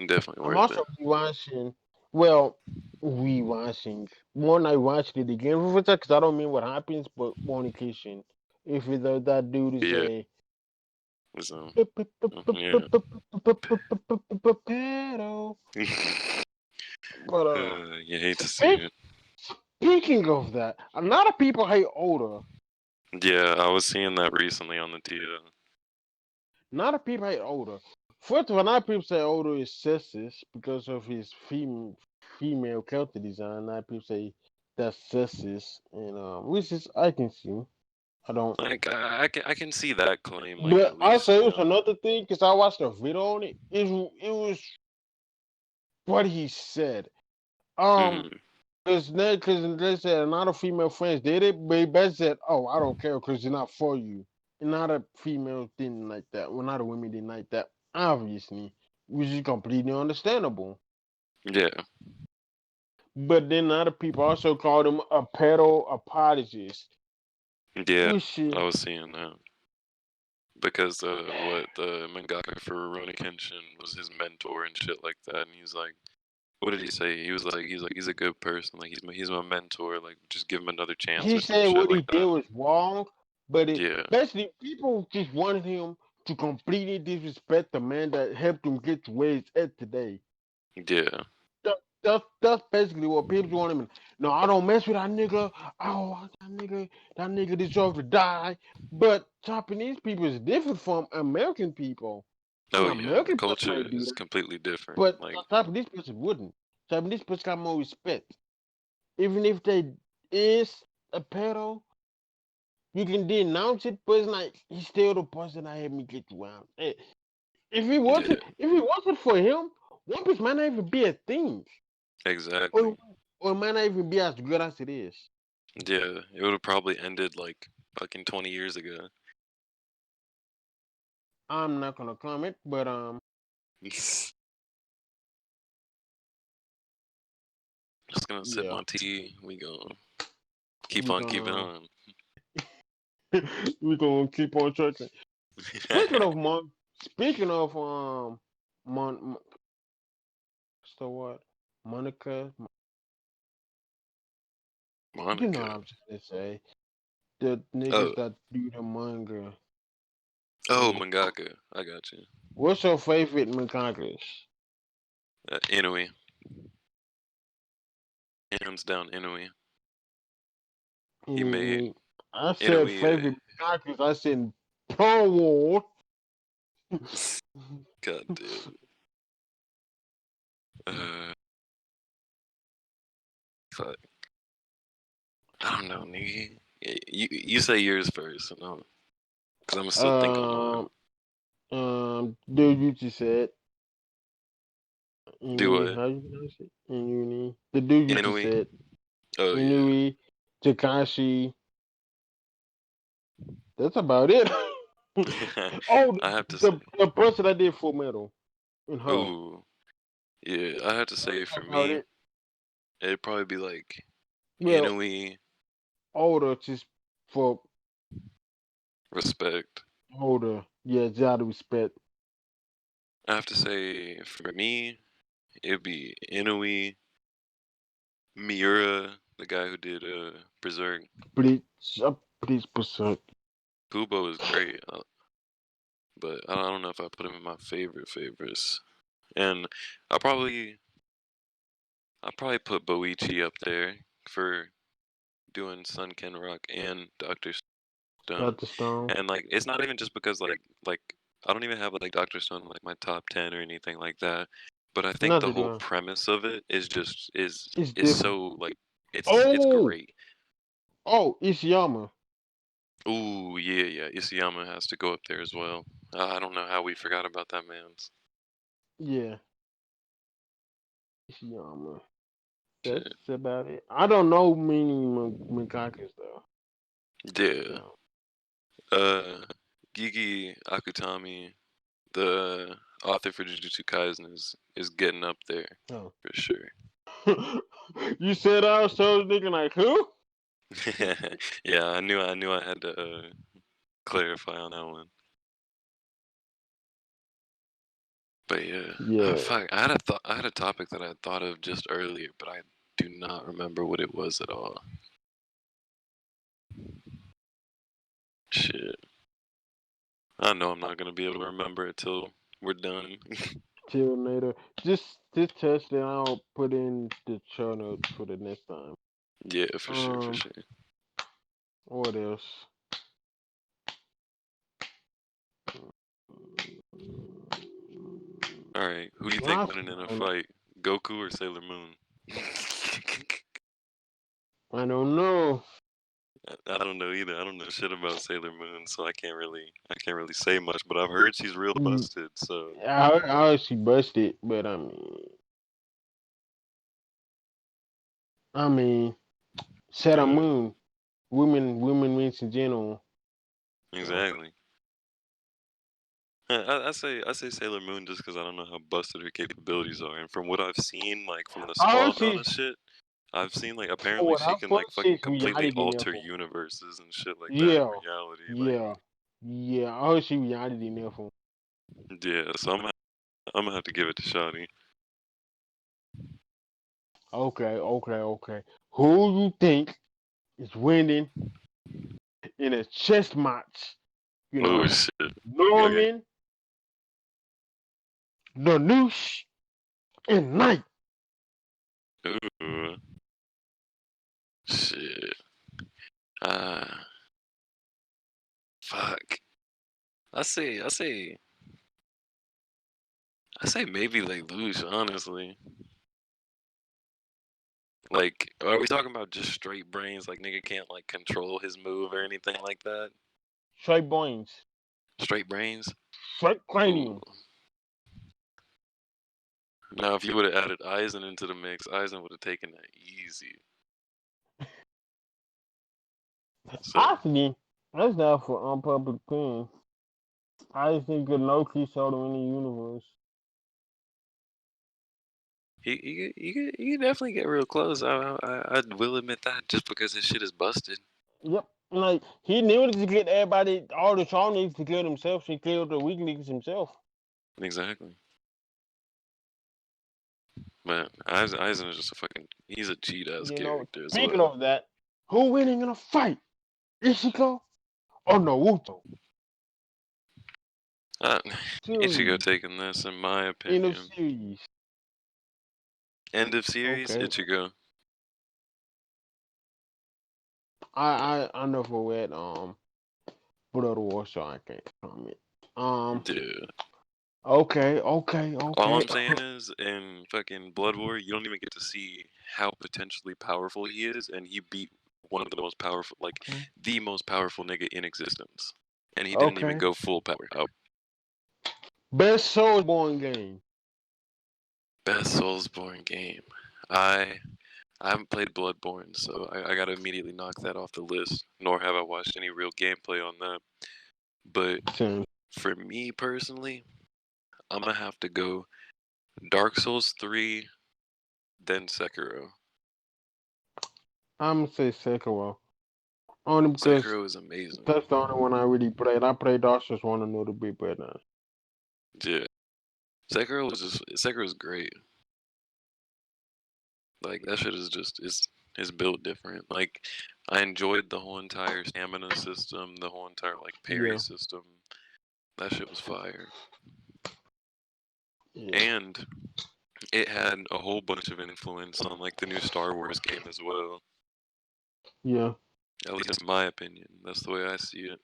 Definitely I'm worth also it. rewatching. Well, rewatching. One I watched it again because I don't mean what happens, but on occasion, if it, that dude is Yeah. a So, pedo. yeah. But You hate to see speak, it. speaking of that, a lot of people hate Oda. Yeah, I was seeing that recently on the TO. A lot of people hate Oda. First of all, a lot of people say Oda is sexist because of his female character design. A lot of people say that's sexist, and which is I can see. I don't. Like, I can see that claim, like, But at also, least, it was another thing because I watched a video on it. It was what he said. Mhm. Because they said a lot of female friends did it, but he basically said, "Oh, I don't care because it's not for you." And not a female didn't like that. Well, not a women didn't like that, obviously, which is completely understandable. Yeah, But then other people also called him a pedo apologist, yeah, which is I was seeing that. Because what the mangaka for Rurouni Kenshin was his mentor and shit like that, and he's like, what did he say? He was like, he's a good person, like he's my mentor, like just give him another chance he or some said shit what he like did that. was wrong, but it Yeah, basically people just wanted him to completely disrespect the man that helped him get to where he's at today. yeah, That's basically what people want him. No, I don't mess with that nigga. Oh, that nigga deserves to die. But Japanese people is different from American people. An oh yeah, the American person culture might do is that, completely different. but Like, a Japanese person wouldn't. Japanese person got more respect. Even if they is a pedo, you can denounce it, but it's like he's still the person that helped me get around. yeah, If it wasn't for him, One Piece might not even be a thing. exactly. Or, or it might not even be as good as it is. Yeah, it would have probably ended like fucking 20 years ago. I'm not gonna comment, but Just gonna sip yeah, my tea. We gonna keep we're on keeping gonna on. we're gonna keep on trucking. Speaking of speaking of so what? Monica, you know what Monica. I'm trying to say. The Oh, niggas that do the manga. oh, Yeah. mangaka. I got you. What's your favorite mangakas? Inui. Hands down, Inui. He made I said Inui. favorite mangakas. I said Pro War. God damn. Fuck. I don't know, nigga. You say yours first, no? Cause I'ma still think on mine. Dude, you just said Do Inui. what? How you pronounce it? Inui. The dude you just Inui. said Oh yeah. Inui, Takashi. That's about it. Oh, I have to say. the person that did Full Metal and her. Ooh. Yeah, I have to say That's for about me, it. it'd probably be like Well, Inui, older just for respect. older. Yeah, out of respect. I have to say for me, it'd be Inui, Miura, the guy who did Berserk. Please, Berserk. Kubo is great, but I don't know if I put him in my favorites. And I probably put Boichi up there for doing Sun Ken Rock and Doctor Stone. Dr. Stone. And like it's not even just because like I don't even have like Doctor Stone in, like my top 10 or anything like that. But I think the Nothing whole doing. premise of it is just It's is different. so like it's Oh, great. Ishiyama. Ooh, yeah. Isayama has to go up there as well. I don't know how we forgot about that man's. Yeah, Ishiyama. That's Shit. about it. I don't know many Mikakas though. Yeah. So, Gigi Akutami, the author for Jujutsu Kaisen is getting up there Oh. for sure. You said I was so thinking like who? Yeah, I knew I had to clarify on that one. But yeah, Yeah. fuck, I had a topic that I thought of just earlier, but I do not remember what it was at all. Shit, I know I'm not gonna be able to remember it till we're done. Chill later. Just test it. I'll put in the show notes for the next time. Yeah, for sure, for Um, sure. what else? All right, who do you think Last winning in a one, fight, Goku or Sailor Moon? I don't know. I don't know either. I don't know shit about Sailor Moon, so I can't really say much. But I've heard she's real Mm, busted. So I actually busted, but I mean, Sailor uh, Moon, women means in general. So, exactly. I say Sailor Moon just because I don't know how busted her capabilities are, and from what I've seen, like from the I Spawn actually, Donna shit, I've seen like for apparently what she I can like fuck, fucking she's completely reality alter level. universes and shit like that in Yeah, reality. yeah, yeah. I heard she reality level. Like, yeah, so I'm gonna have to give it to Shawty. Okay. Who you think is winning in a chess match? You Oh know, shit. Okay. Norman, Danush, and Knight. Ooh. Shit. Ah. Fuck. I say maybe like Luge, honestly. Like, are we talking about just straight brains? Like, nigga can't like control his move or anything like that. Straight brains, Straight brains. straight Ooh. cranium. Now, if you would have added Aizen into the mix, Aizen would have taken that easy. So Actually, that's not for unpublic opinion. I just think a low key soda in the universe. he could definitely get real close. I will admit that just because his shit is busted. Yep. Like he needed to get everybody all the strong needs to kill himself. He killed the weak niggas himself. Exactly. But Aizen is just a fucking. He's a cheat ass You know, character as speaking well. of that, who winning in a fight? Ishiko or Naruto? Ichigo Series. taking this, in my End of opinion. series. End of series, Okay. Ichigo. I know for what Blood War, so I can't comment. Dude. Okay. All I'm saying is, in fucking Blood War, you don't even get to see how potentially powerful he is, and he beat one of the most powerful, like, the most powerful nigga in existence. And he didn't even Okay. go full power. Oh, Best Soulsborne game. best Soulsborne game. I I haven't played Bloodborne, so I gotta immediately knock that off the list. Nor have I watched any real gameplay on that. But Same. for me personally, I'm gonna have to go Dark Souls 3, then Sekiro. I'm gonna say Sekiro. Only because Sekiro is amazing. that's the only one I really played. I played Dark Souls 1 a little bit, but Yeah. Sekiro is great. Like that shit is just is built different. Like I enjoyed the whole entire stamina system, the whole entire like parry yeah. system. That shit was fire. Yeah. And it had a whole bunch of influence on like the new Star Wars game as well. Yeah. At least in my opinion. That's the way I see it.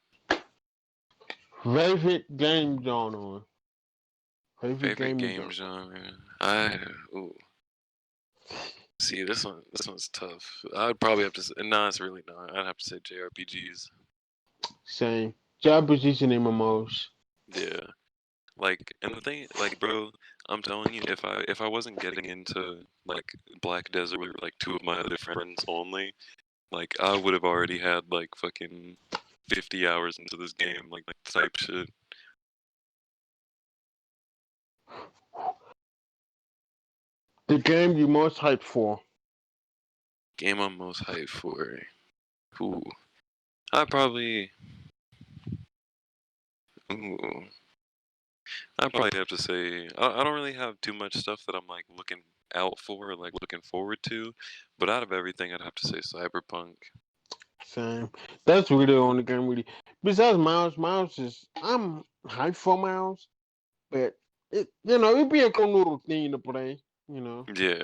Favorite game genre. Favorite Favorite game game genre. genre. Ooh. See this one's tough. I'd probably have to say no, it's really not. I'd have to say JRPGs. Same. Job position MMOs. Yeah. Like, and the thing, like, bro, I'm telling you, if I wasn't getting into like Black Desert with like two of my other friends only, like I would have already had like fucking 50 hours into this game, like type shit. The game you most hyped for. Game I'm most hyped for. Ooh. I probably. Ooh. I probably have to say I don't really have too much stuff that I'm like looking out for, or, like looking forward to. But out of everything, I'd have to say Cyberpunk. Same. That's really the only game really. Besides Miles, Miles is I'm hyped for Miles, but it'd be a cool little thing to play. Yeah.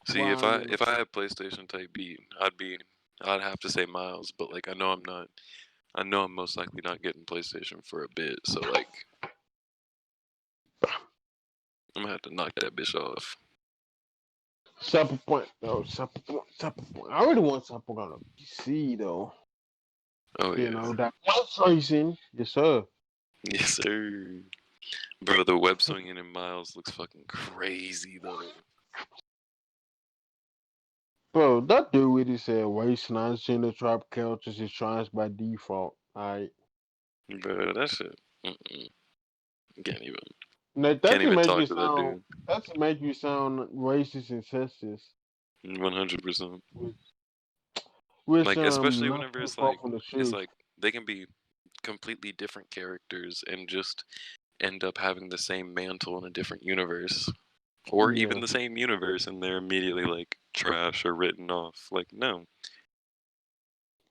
See, if While I had PlayStation type beat, I'd have to say Miles, but like I know I'm not. I know I'm most likely not getting PlayStation for a bit, so like I'm gonna have to knock that bitch off. Cyberpunk though, Cyberpunk. I really want Cyberpunk on a PC though. Oh yeah. That racing. Yes, sir. Yes, sir. Bro, the web swinging in Miles looks fucking crazy though. Bro, that dude really said waste 9 trap characters is trans by default. Alright. Bro, that shit. Mm-mm. Can't even. That Can't can even make talk you to that sound dude. that can make you sound racist and sexist. 100%. Which Like especially not whenever too far from the it's truth. like they can be completely different characters and just end up having the same mantle in a different universe. Or even Yeah. the same universe and they're immediately like trash or written off. Like no.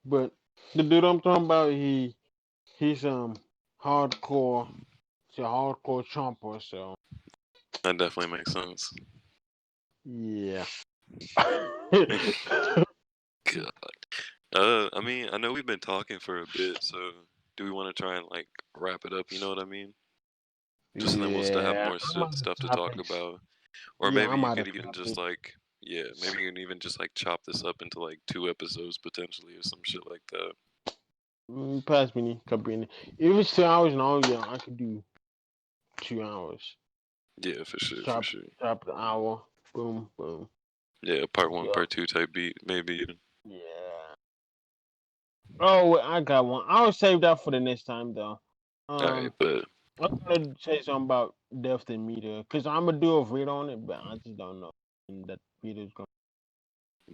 But the dude I'm talking about, he's hardcore he's a hardcore chomper, so That definitely makes sense. yeah. God. I mean, I know we've been talking for a bit, so do we want to try and like wrap it up? You know what I mean? Just so then we'll still have Yeah. more I'm out of stuff to talk topics. about. Or Yeah, maybe I'm you out could of even just topics. like, yeah, maybe you can even just like chop this up into like 2 episodes potentially or some shit like that. Pass me company. If it's 2 hours long, yeah, I could do 2 hours. Yeah, for sure, for Chop sure. chop the hour. Boom, boom. Yeah, part one, Yeah. part two type beat, maybe. Yeah. Oh, wait, I got one. I'll save that for the next time though. Alright, but I'm gonna say something about Death and Meter because I'm gonna do a read on it, but I just don't know when that video's gonna.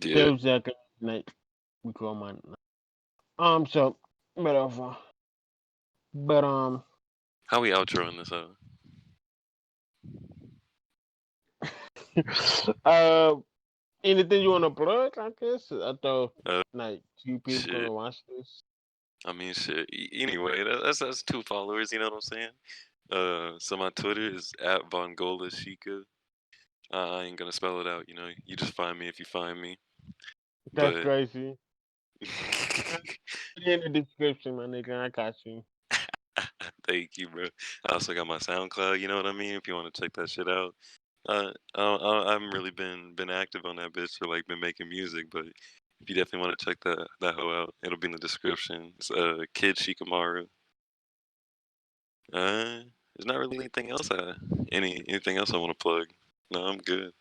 yeah. 30 seconds, night. We call mine. So, whatever. But How we outroing this out? uh, anything you wanna plug? I guess I thought Uh, like 2 people shit. gonna watch this. I mean, shit. Anyway, that's 2 followers. You know what I'm saying? So my Twitter is at Vongola Shika. I ain't gonna spell it out. You know, you just find me if you find me. That's But crazy. Put it in the description, my nigga. I got you. thank you, bro. I also got my SoundCloud. You know what I mean? If you want to check that shit out. I haven't really been active on that bitch or like been making music, but if you definitely want to check that hoe out, it'll be in the description. It's Kid Shikamaru. There's not really anything else anything else I want to plug. No, I'm good.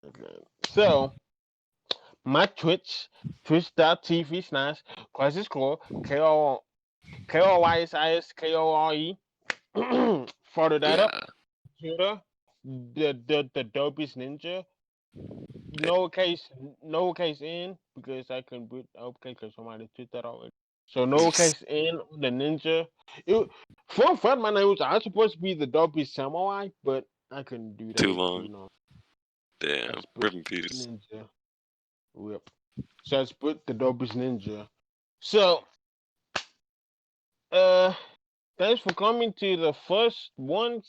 Okay. So my twitch.tv/ Crisis Core KOYSISKORE. Follow that up. Yeah. Twitter, the dopest ninja. No case in because I can put okay because somebody tweet that already. So no case in the ninja. For fun, my name was I was supposed to be the dopest samurai, but I couldn't do Too that. long. I Damn. just put Rip in peace. ninja. Whip. So I just put the dopest ninja. So thanks for coming to the first one